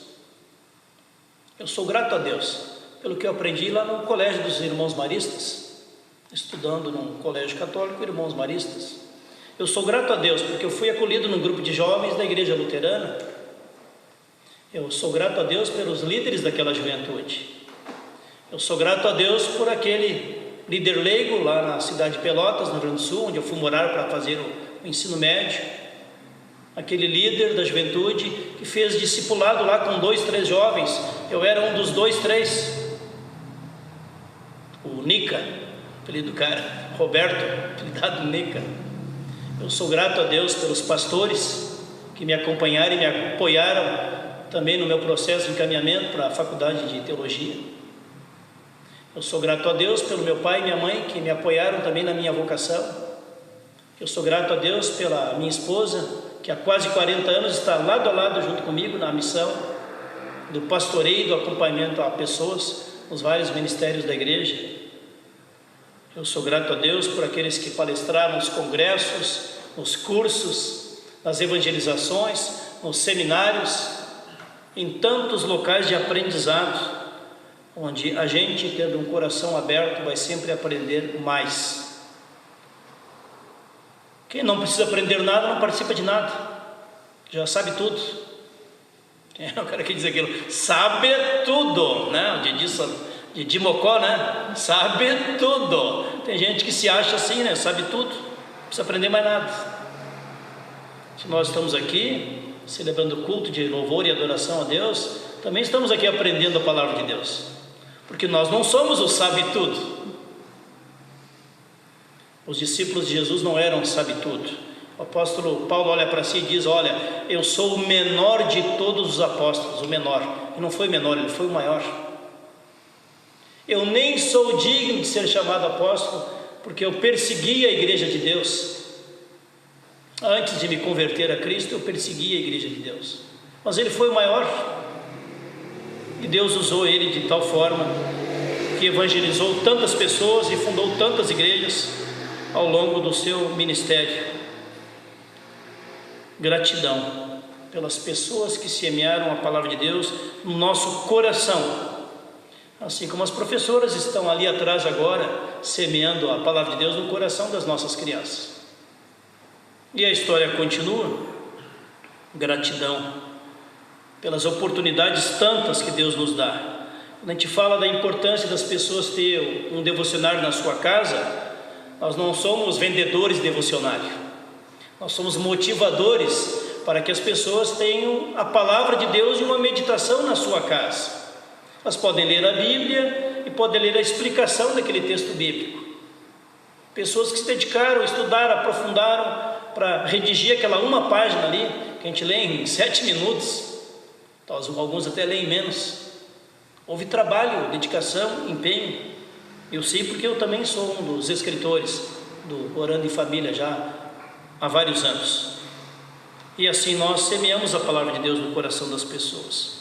Eu sou grato a Deus pelo que eu aprendi lá no colégio dos irmãos maristas, estudando num colégio católico, irmãos maristas. Eu sou grato a Deus porque eu fui acolhido num grupo de jovens da igreja luterana. Eu sou grato a Deus pelos líderes daquela juventude. Eu sou grato a Deus por aquele líder leigo lá na cidade de Pelotas, no Rio Grande do Sul, onde eu fui morar para fazer o ensino médio. Aquele líder da juventude que fez discipulado lá com 2, 3 jovens. Eu era um dos 2, 3. O Nica, apelido do cara, Roberto, apelidado Nica. Eu sou grato a Deus pelos pastores que me acompanharam e me apoiaram também no meu processo de encaminhamento para a faculdade de teologia. Eu sou grato a Deus pelo meu pai e minha mãe que me apoiaram também na minha vocação. Eu sou grato a Deus pela minha esposa, que há quase 40 anos está lado a lado junto comigo na missão do pastoreio, do acompanhamento a pessoas nos vários ministérios da igreja. Eu sou grato a Deus por aqueles que palestraram nos congressos, nos cursos, nas evangelizações, nos seminários, em tantos locais de aprendizado, onde a gente, tendo um coração aberto, vai sempre aprender mais. Quem não precisa aprender nada, não participa de nada, já sabe tudo. O cara que diz aquilo, sabe tudo, né? O Didi Mocó, né? Sabe tudo. Tem gente que se acha assim, né? Sabe tudo, não precisa aprender mais nada. Se nós estamos aqui celebrando o culto de louvor e adoração a Deus, também estamos aqui aprendendo a palavra de Deus, porque nós não somos o sabe-tudo. Os discípulos de Jesus não eram sabe-tudo. O apóstolo Paulo olha para si e diz, olha, eu sou o menor de todos os apóstolos, o menor. E não foi menor, ele foi o maior. Eu nem sou digno de ser chamado apóstolo, porque eu persegui a igreja de Deus. Antes de me converter a Cristo, eu persegui a igreja de Deus. Mas ele foi o maior. E Deus usou ele de tal forma que evangelizou tantas pessoas e fundou tantas igrejas ao longo do seu ministério. Gratidão pelas pessoas que semearam a palavra de Deus no nosso coração, assim como as professoras estão ali atrás agora semeando a palavra de Deus no coração das nossas crianças. E a história continua. Gratidão pelas oportunidades tantas que Deus nos dá. Quando a gente fala da importância das pessoas ter um devocionário na sua casa, nós não somos vendedores de devocionário, nós somos motivadores para que as pessoas tenham a palavra de Deus e uma meditação na sua casa. Elas podem ler a Bíblia e podem ler a explicação daquele texto bíblico. Pessoas que se dedicaram, estudaram, aprofundaram para redigir aquela uma página ali, que a gente lê em 7 minutos, alguns até leem menos. Houve trabalho, dedicação, empenho. Eu sei porque eu também sou um dos escritores do Orando em Família já há vários anos. E assim nós semeamos a palavra de Deus no coração das pessoas.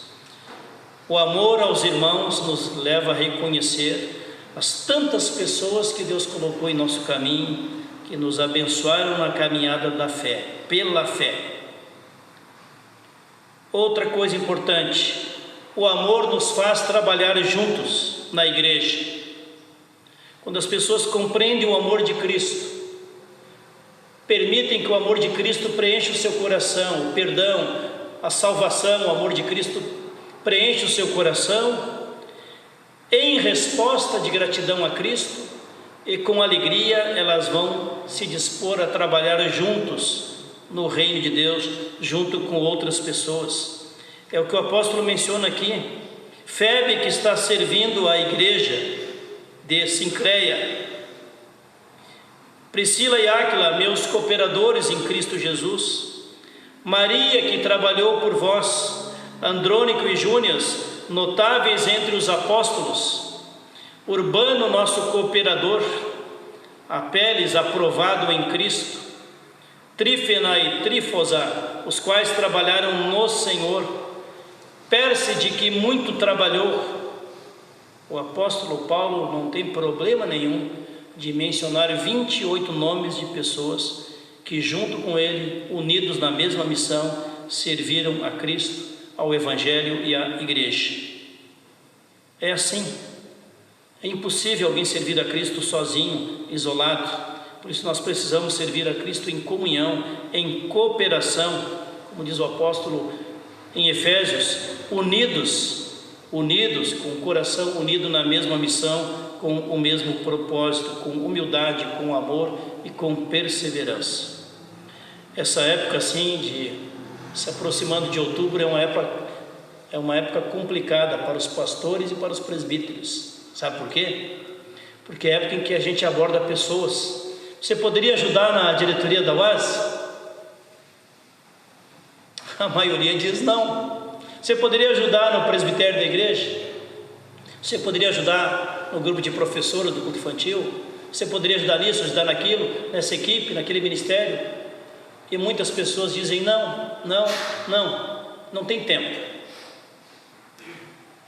O amor aos irmãos nos leva a reconhecer as tantas pessoas que Deus colocou em nosso caminho, que nos abençoaram na caminhada da fé, pela fé. Outra coisa importante, o amor nos faz trabalhar juntos na igreja. Quando as pessoas compreendem o amor de Cristo, permitem que o amor de Cristo preencha o seu coração, o perdão, a salvação, o amor de Cristo preenche o seu coração, em resposta de gratidão a Cristo, e com alegria elas vão se dispor a trabalhar juntos no reino de Deus, junto com outras pessoas. É o que o apóstolo menciona aqui. Febe, que está servindo a igreja de Sincreia, Priscila e Áquila, meus cooperadores em Cristo Jesus, Maria, que trabalhou por vós, Andrônico e Júnias, notáveis entre os apóstolos, Urbano, nosso cooperador, Apeles, aprovado em Cristo, Trífena e Trífosa, os quais trabalharam no Senhor, Pérside, que muito trabalhou. O apóstolo Paulo não tem problema nenhum de mencionar 28 nomes de pessoas que junto com ele, unidos na mesma missão, serviram a Cristo, ao Evangelho e à Igreja. É assim. É impossível alguém servir a Cristo sozinho, isolado. Por isso nós precisamos servir a Cristo em comunhão, em cooperação, como diz o apóstolo em Efésios, unidos, com o coração unido na mesma missão, com o mesmo propósito, com humildade, com amor e com perseverança. Essa época assim, de se aproximando de outubro, é uma época complicada para os pastores e para os presbíteros. Sabe por quê? Porque é a época em que a gente aborda pessoas. Você poderia ajudar na diretoria da UAS? A maioria diz não. Você poderia ajudar no presbitério da igreja? Você poderia ajudar no grupo de professores do culto infantil? Você poderia ajudar nisso, ajudar naquilo, nessa equipe, naquele ministério? E muitas pessoas dizem não tem tempo.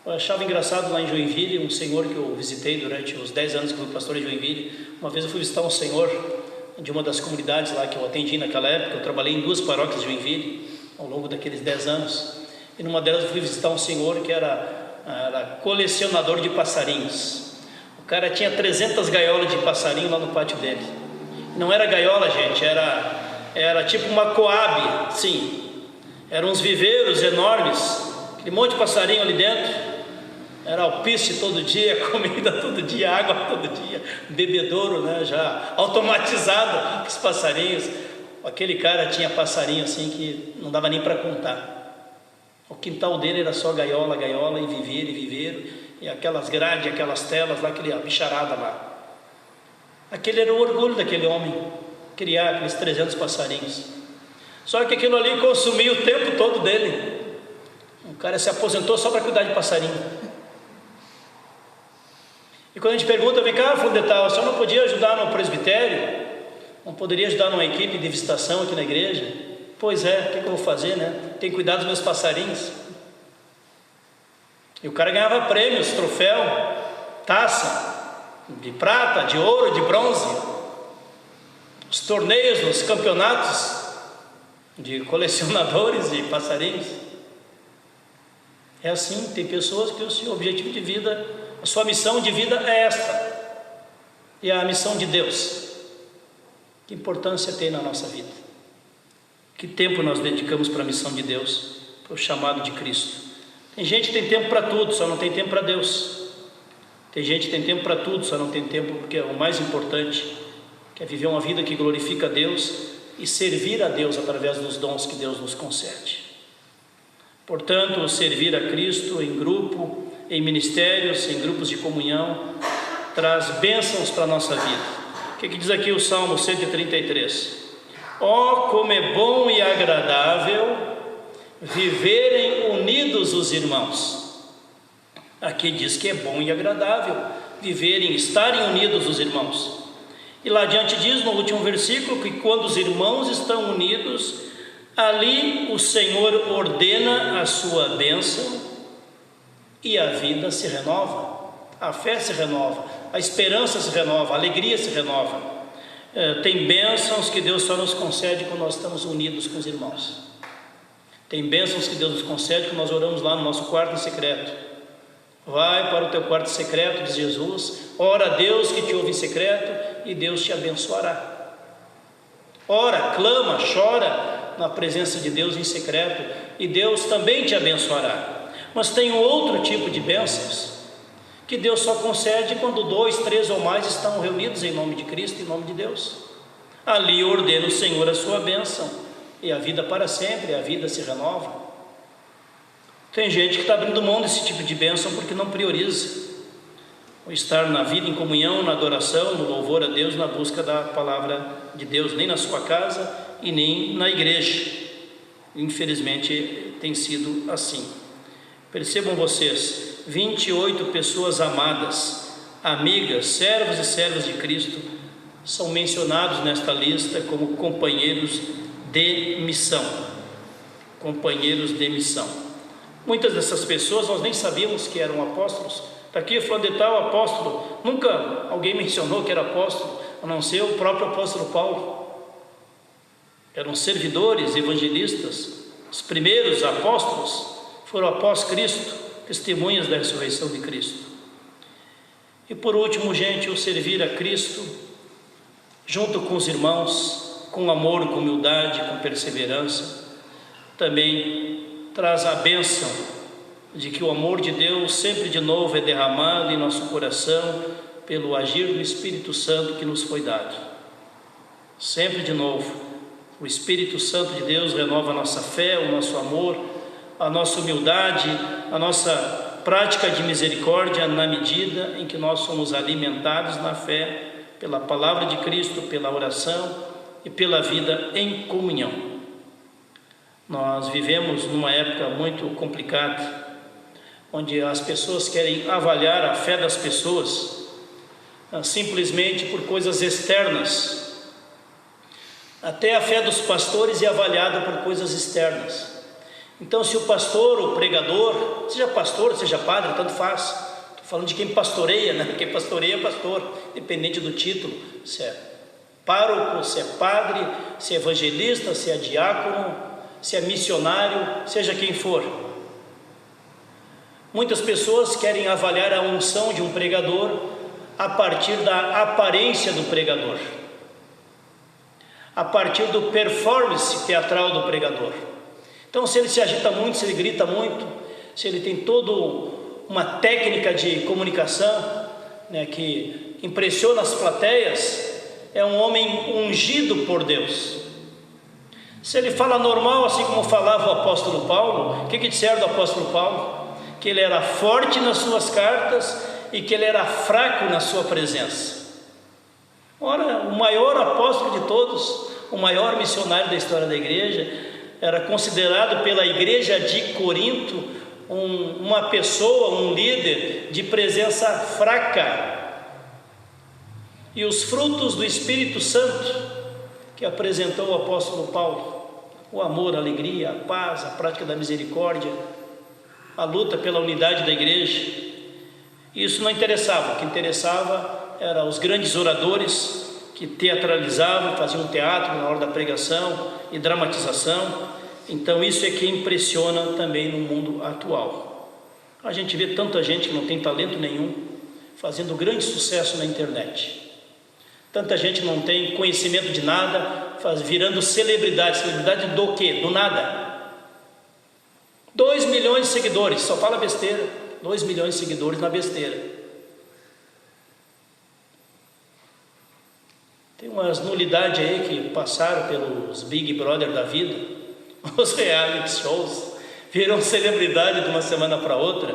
Eu achava engraçado lá em Joinville, um senhor que eu visitei durante os 10 anos que eu fui pastor em Joinville. Uma vez eu fui visitar um senhor de uma das comunidades lá que eu atendi naquela época. Eu trabalhei em 2 paróquias de Joinville ao longo daqueles 10 anos. E numa delas eu fui visitar um senhor que era colecionador de passarinhos. O cara tinha 300 gaiolas de passarinho lá no pátio dele. Não era gaiola, gente, era tipo uma coab, sim. Eram uns viveiros enormes, aquele monte de passarinho ali dentro. Era alpiste todo dia, comida todo dia, água todo dia, bebedouro, né, já automatizado, os passarinhos. Aquele cara tinha passarinho assim que não dava nem para contar. O quintal dele era só gaiola e viveiro, e aquelas grades, aquelas telas lá, aquela bicharada lá. Aquele era o orgulho daquele homem, criar aqueles 300 passarinhos. Só que aquilo ali consumia o tempo todo dele. O cara se aposentou só para cuidar de passarinho. E quando a gente pergunta, vem cá, fulano de tal, o senhor não podia ajudar no presbitério? Não poderia ajudar numa equipe de visitação aqui na igreja? Pois é, o que eu vou fazer, né? Tem que cuidar dos meus passarinhos. E o cara ganhava prêmios, troféu, taça, de prata, de ouro, de bronze. Os torneios, os campeonatos de colecionadores de passarinhos. É assim, tem pessoas que o seu objetivo de vida, a sua missão de vida é esta. E a missão de Deus. Que importância tem na nossa vida? Que tempo nós dedicamos para a missão de Deus, para o chamado de Cristo? Tem gente que tem tempo para tudo, só não tem tempo para Deus. Tem gente que tem tempo para tudo, só não tem tempo porque é o mais importante, que é viver uma vida que glorifica a Deus e servir a Deus através dos dons que Deus nos concede. Portanto, servir a Cristo em grupo, em ministérios, em grupos de comunhão, traz bênçãos para a nossa vida. O que diz aqui o Salmo 133? Ó, como é bom e agradável viverem unidos os irmãos. Aqui diz que é bom e agradável viverem, estarem unidos os irmãos. E lá adiante diz no último versículo que quando os irmãos estão unidos, ali o Senhor ordena a sua bênção e a vida se renova, a fé se renova, a esperança se renova, a alegria se renova. Tem bênçãos que Deus só nos concede quando nós estamos unidos com os irmãos. Tem bênçãos que Deus nos concede quando nós oramos lá no nosso quarto secreto. Vai para o teu quarto secreto, diz Jesus, ora a Deus que te ouve em secreto e Deus te abençoará. Ora, clama, chora na presença de Deus em secreto e Deus também te abençoará. Mas tem um outro tipo de bênçãos que Deus só concede quando 2, 3 ou mais estão reunidos em nome de Cristo, em nome de Deus. Ali ordena o Senhor a sua bênção e a vida para sempre, a vida se renova. Tem gente que está abrindo mão desse tipo de bênção porque não prioriza o estar na vida, em comunhão, na adoração, no louvor a Deus, na busca da palavra de Deus, nem na sua casa e nem na igreja. Infelizmente tem sido assim. Percebam vocês, 28 pessoas amadas, amigas, servos e servas de Cristo, são mencionados nesta lista como companheiros de missão. Companheiros de missão. Muitas dessas pessoas nós nem sabíamos que eram apóstolos. Está aqui falando de tal apóstolo. Nunca alguém mencionou que era apóstolo, a não ser o próprio apóstolo Paulo. Eram servidores, evangelistas. Os primeiros apóstolos foram após Cristo, testemunhas da ressurreição de Cristo. E por último, gente, o servir a Cristo, junto com os irmãos, com amor, com humildade, com perseverança, também traz a bênção de que o amor de Deus sempre de novo é derramado em nosso coração pelo agir do Espírito Santo que nos foi dado. Sempre de novo, o Espírito Santo de Deus renova a nossa fé, o nosso amor, a nossa humildade, a nossa prática de misericórdia na medida em que nós somos alimentados na fé pela palavra de Cristo, pela oração e pela vida em comunhão. Nós vivemos numa época muito complicada, onde as pessoas querem avaliar a fé das pessoas simplesmente por coisas externas. Até a fé dos pastores é avaliada por coisas externas. Então, se o pastor, o pregador, seja pastor, seja padre, tanto faz. Estou falando de quem pastoreia, né? Quem pastoreia é pastor, independente do título, se é pároco, se é padre, se é evangelista, se é diácono, se é missionário, seja quem for. Muitas pessoas querem avaliar a unção de um pregador a partir da aparência do pregador, a partir do performance teatral do pregador. Então, se ele se agita muito, se ele grita muito, se ele tem toda uma técnica de comunicação, né, que impressiona as plateias, é um homem ungido por Deus. Se ele fala normal, assim como falava o apóstolo Paulo, o que disseram do apóstolo Paulo? Que ele era forte nas suas cartas e que ele era fraco na sua presença. Ora, o maior apóstolo de todos, o maior missionário da história da igreja, era considerado pela igreja de Corinto uma pessoa, um líder de presença fraca. E os frutos do Espírito Santo que apresentou o apóstolo Paulo, o amor, a alegria, a paz, a prática da misericórdia, a luta pela unidade da igreja, isso não interessava. O que interessava eram os grandes oradores que teatralizavam, faziam teatro na hora da pregação e dramatização. Então isso é que impressiona também no mundo atual. A gente vê tanta gente que não tem talento nenhum fazendo grande sucesso na internet. Tanta gente não tem conhecimento de nada, virando celebridade. Celebridade do quê? Do nada. 2 milhões de seguidores, só fala besteira. 2 milhões de seguidores na besteira. Tem umas nulidades aí que passaram pelos Big Brother da vida, os reality shows, viram celebridade de uma semana para outra,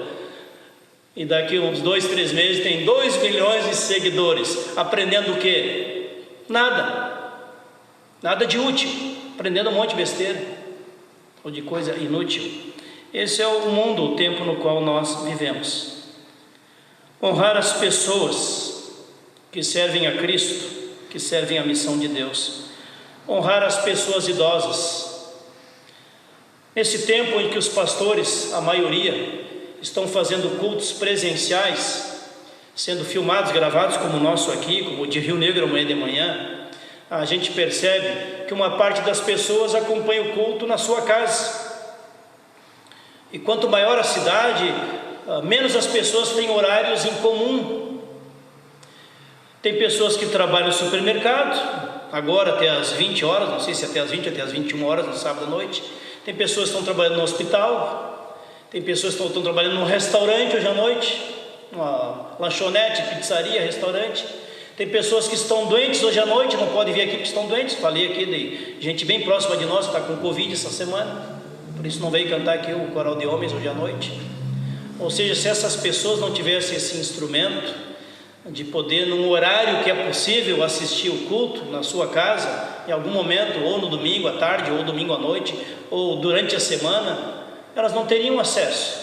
e daqui uns 2, 3 meses tem 2 milhões de seguidores, aprendendo o quê? Nada de útil, aprendendo um monte de besteira, ou de coisa inútil. Esse é o mundo, o tempo no qual nós vivemos. Honrar as pessoas que servem a Cristo, que servem a missão de Deus. Honrar as pessoas idosas. Nesse tempo em que os pastores, a maioria, estão fazendo cultos presenciais, sendo filmados, gravados como o nosso aqui, como o de Rio Negro amanhã de manhã, a gente percebe que uma parte das pessoas acompanha o culto na sua casa. E quanto maior a cidade, menos as pessoas têm horários em comum. Tem pessoas que trabalham no supermercado, agora até às 20 horas, não sei se até às 20 ou até às 21 horas no sábado à noite. Tem pessoas que estão trabalhando no hospital, tem pessoas que estão trabalhando num restaurante hoje à noite, uma lanchonete, pizzaria, restaurante. Tem pessoas que estão doentes hoje à noite, não podem vir aqui porque estão doentes. Falei aqui de gente bem próxima de nós que está com Covid essa semana, por isso não veio cantar aqui o coral de homens hoje à noite. Ou seja, se essas pessoas não tivessem esse instrumento de poder, num horário que é possível, assistir o culto na sua casa, em algum momento, ou no domingo à tarde, ou domingo à noite, ou durante a semana, elas não teriam acesso.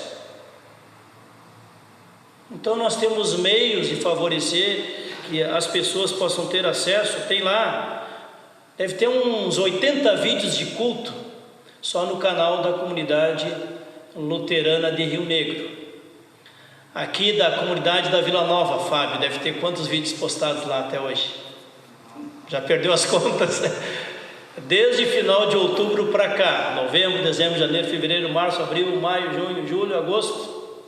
Então nós temos meios de favorecer que as pessoas possam ter acesso. Tem lá, deve ter uns 80 vídeos de culto só no canal da comunidade luterana de Rio Negro. Aqui da comunidade da Vila Nova, Fábio, deve ter quantos vídeos postados lá até hoje? Já perdeu as contas, né? Desde final de outubro para cá, novembro, dezembro, janeiro, fevereiro, março, abril, maio, junho, julho, agosto,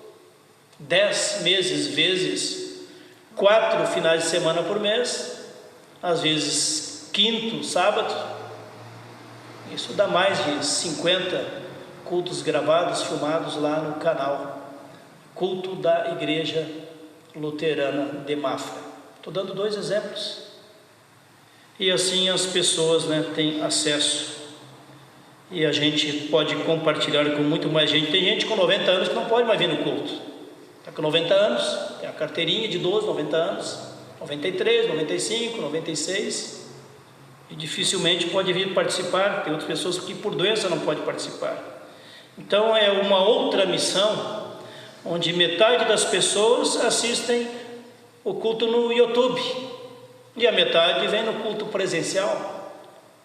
10 meses vezes 4 finais de semana por mês, às vezes quinto, sábado, isso dá mais de 50 cultos gravados, filmados lá no canal Culto da Igreja Luterana de Mafra. Estou dando 2 exemplos. E assim as pessoas, né, têm acesso. E a gente pode compartilhar com muito mais gente. Tem gente com 90 anos que não pode mais vir no culto. Está com 90 anos, tem a carteirinha de 12, 90 anos, 93, 95, 96. E dificilmente pode vir participar. Tem outras pessoas que por doença não podem participar. Então é uma outra missão, onde metade das pessoas assistem o culto no YouTube e a metade vem no culto presencial.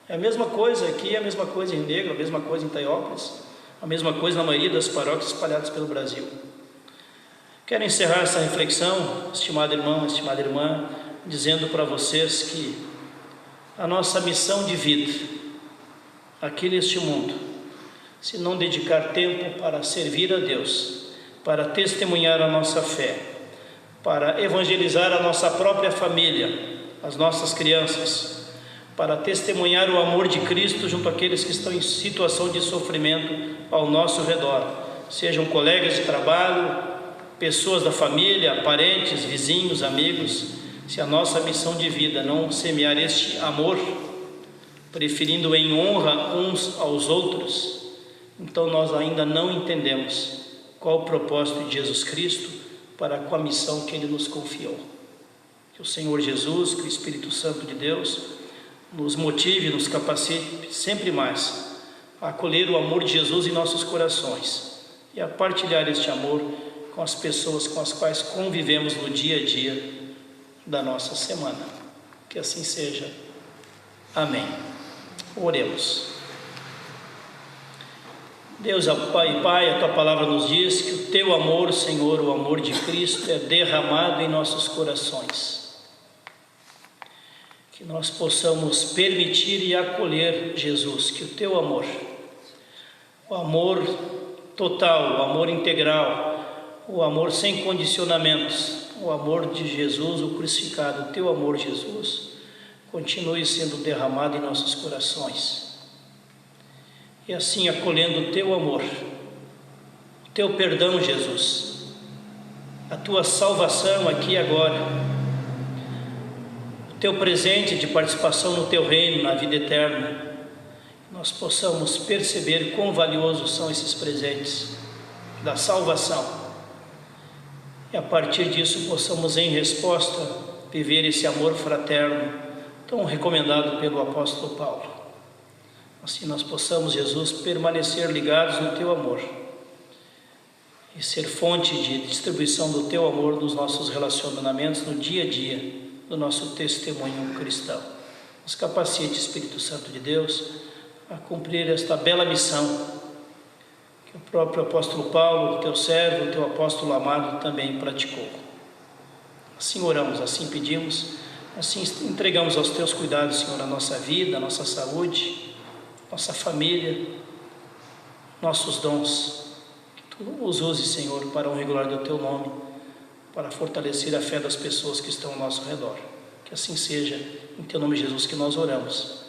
É a mesma coisa aqui, é a mesma coisa em Rio Negro, a mesma coisa em Itaiópolis, a mesma coisa na maioria das paróquias espalhadas pelo Brasil. Quero encerrar essa reflexão, estimado irmão, estimada irmã, dizendo para vocês que a nossa missão de vida aqui neste mundo, se não dedicar tempo para servir a Deus, para testemunhar a nossa fé, para evangelizar a nossa própria família, as nossas crianças, para testemunhar o amor de Cristo junto àqueles que estão em situação de sofrimento ao nosso redor, sejam colegas de trabalho, pessoas da família, parentes, vizinhos, amigos. Se a nossa missão de vida não semear este amor, preferindo em honra uns aos outros, então nós ainda não entendemos qual o propósito de Jesus Cristo para com a missão que Ele nos confiou. Que o Senhor Jesus, que o Espírito Santo de Deus nos motive, nos capacite sempre mais a acolher o amor de Jesus em nossos corações e a partilhar este amor com as pessoas com as quais convivemos no dia a dia da nossa semana. Que assim seja. Amém. Oremos. Deus, Pai, a Tua palavra nos diz que o Teu amor, Senhor, o amor de Cristo é derramado em nossos corações. Que nós possamos permitir e acolher, Jesus, que o Teu amor, o amor total, o amor integral, o amor sem condicionamentos, o amor de Jesus, o crucificado, o Teu amor, Jesus, continue sendo derramado em nossos corações. E assim acolhendo o Teu amor, o Teu perdão, Jesus, a Tua salvação aqui e agora, o Teu presente de participação no Teu reino, na vida eterna, nós possamos perceber quão valiosos são esses presentes da salvação. E a partir disso possamos, em resposta, viver esse amor fraterno, tão recomendado pelo apóstolo Paulo. Assim nós possamos, Jesus, permanecer ligados no Teu amor e ser fonte de distribuição do Teu amor nos nossos relacionamentos, no dia a dia do nosso testemunho cristão. Nos capacite, Espírito Santo de Deus, a cumprir esta bela missão que o próprio apóstolo Paulo, Teu servo, Teu apóstolo amado, também praticou. Assim oramos, assim pedimos, assim entregamos aos Teus cuidados, Senhor, a nossa vida, a nossa saúde, nossa família, nossos dons. Que Tu os uses, Senhor, para honrar e glória do Teu nome, para fortalecer a fé das pessoas que estão ao nosso redor. Que assim seja, em Teu nome, Jesus, que nós oramos.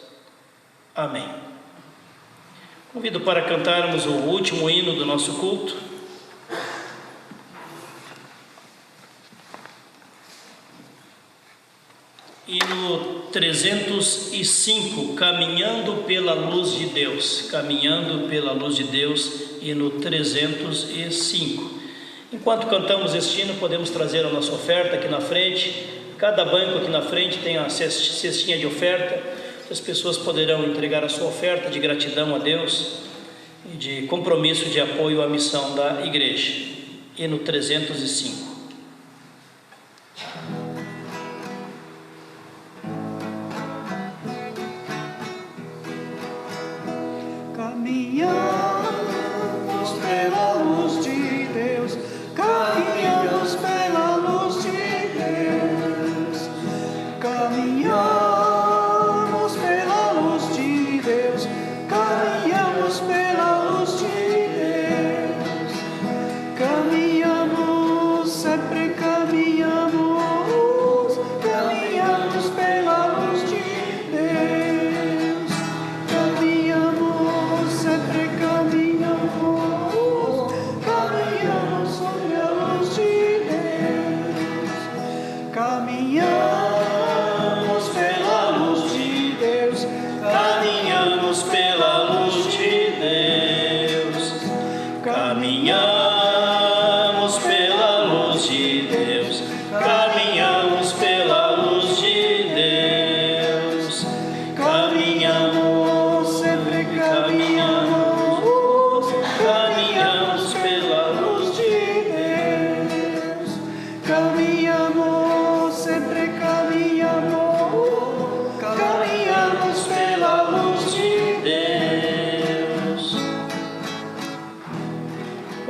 Amém. Convido para cantarmos o último hino do nosso culto. Hino 305, Caminhando pela Luz de Deus. Caminhando pela Luz de Deus, hino 305. Enquanto cantamos este hino, podemos trazer a nossa oferta aqui na frente. Cada banco aqui na frente tem a cestinha de oferta. As pessoas poderão entregar a sua oferta de gratidão a Deus e de compromisso de apoio à missão da igreja. Hino 305.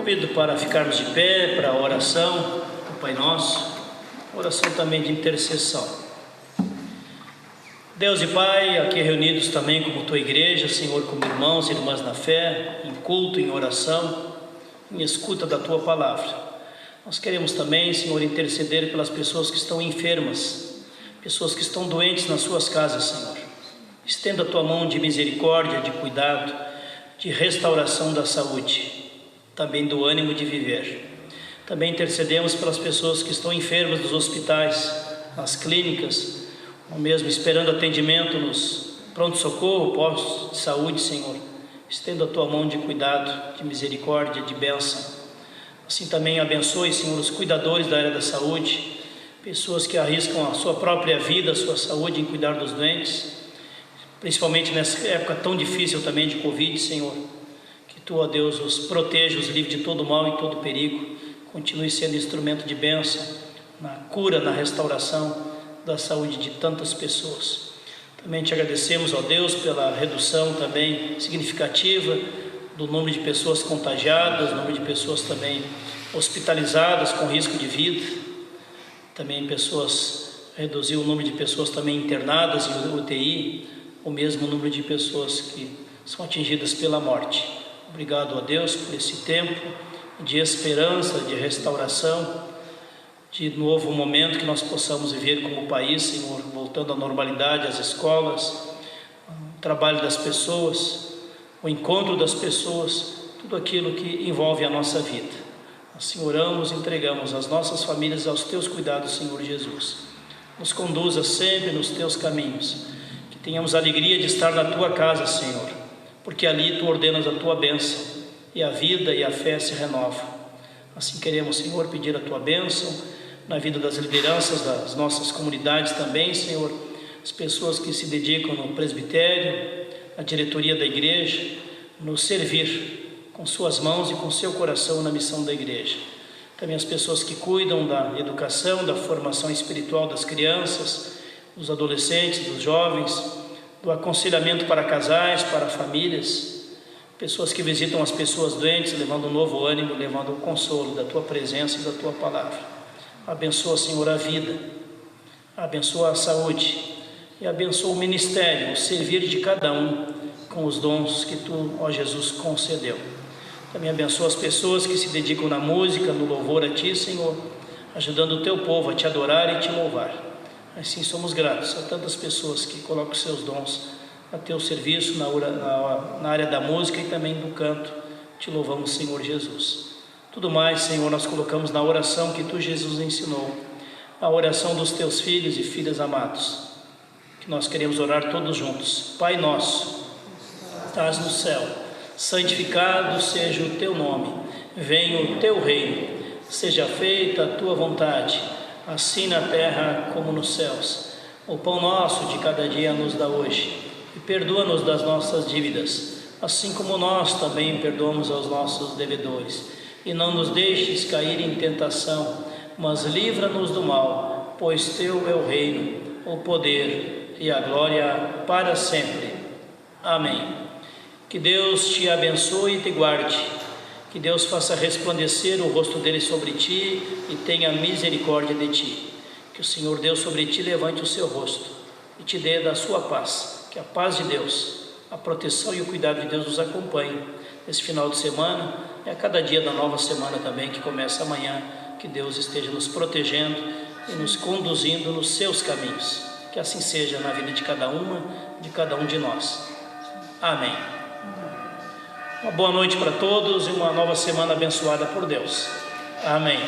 convido para ficarmos de pé para a oração do Pai Nosso, oração também de intercessão. Deus e Pai, aqui reunidos também como Tua Igreja, Senhor, como irmãos e irmãs na fé, em culto, em oração, em escuta da Tua Palavra. Nós queremos também, Senhor, interceder pelas pessoas que estão enfermas, pessoas que estão doentes nas suas casas, Senhor. Estenda a Tua mão de misericórdia, de cuidado, de restauração da saúde, também do ânimo de viver. Também intercedemos pelas pessoas que estão enfermas nos hospitais, nas clínicas, ou mesmo esperando atendimento nos pronto-socorro, postos de saúde, Senhor. Estenda a Tua mão de cuidado, de misericórdia, de bênção. Assim também abençoe, Senhor, os cuidadores da área da saúde, pessoas que arriscam a sua própria vida, a sua saúde em cuidar dos doentes, principalmente nessa época tão difícil também de Covid, Senhor. Que Tu, ó Deus, os proteja, os livre de todo mal e todo perigo. Continue sendo instrumento de bênção na cura, na restauração da saúde de tantas pessoas. Também Te agradecemos, ó Deus, pela redução também significativa do número de pessoas contagiadas, número de pessoas também hospitalizadas com risco de vida. Também reduziu o número de pessoas também internadas em UTI, o mesmo número de pessoas que são atingidas pela morte. Obrigado a Deus por esse tempo de esperança, de restauração, de novo momento que nós possamos viver como país, Senhor, voltando à normalidade, às escolas, o trabalho das pessoas, o encontro das pessoas, tudo aquilo que envolve a nossa vida. Assim oramos, entregamos as nossas famílias aos Teus cuidados, Senhor Jesus. Nos conduza sempre nos Teus caminhos, que tenhamos a alegria de estar na Tua casa, Senhor, porque ali Tu ordenas a Tua bênção, e a vida e a fé se renovam. Assim queremos, Senhor, pedir a Tua bênção na vida das lideranças das nossas comunidades também, Senhor, as pessoas que se dedicam no presbitério, na diretoria da igreja, nos servir com suas mãos e com seu coração na missão da igreja. Também as pessoas que cuidam da educação, da formação espiritual das crianças, dos adolescentes, dos jovens, do aconselhamento para casais, para famílias, pessoas que visitam as pessoas doentes, levando um novo ânimo, levando o consolo da Tua presença e da Tua palavra. Abençoa, Senhor, a vida, abençoa a saúde e abençoa o ministério, o servir de cada um com os dons que Tu, ó Jesus, concedeu. Também abençoa as pessoas que se dedicam na música, no louvor a Ti, Senhor, ajudando o Teu povo a Te adorar e Te louvar. Assim somos gratos a tantas pessoas que colocam seus dons a Teu serviço na área da música e também do canto. Te louvamos, Senhor Jesus. Tudo mais, Senhor, nós colocamos na oração que Tu, Jesus, ensinou, a oração dos Teus filhos e filhas amados, que nós queremos orar todos juntos. Pai nosso, estás no céu, santificado seja o Teu nome, venha o Teu reino, seja feita a Tua vontade, assim na terra como nos céus. O pão nosso de cada dia nos dá hoje, e perdoa-nos das nossas dívidas, assim como nós também perdoamos aos nossos devedores. E não nos deixes cair em tentação, mas livra-nos do mal, pois Teu é o reino, o poder e a glória para sempre. Amém. Que Deus te abençoe e te guarde, que Deus faça resplandecer o rosto dele sobre ti e tenha misericórdia de ti. Que o Senhor Deus sobre ti levante o seu rosto e te dê da sua paz. Que a paz de Deus, a proteção e o cuidado de Deus nos acompanhem nesse final de semana e a cada dia da nova semana também, que começa amanhã. Que Deus esteja nos protegendo e nos conduzindo nos seus caminhos. Que assim seja na vida de cada um de nós. Amém. Uma boa noite para todos e uma nova semana abençoada por Deus. Amém.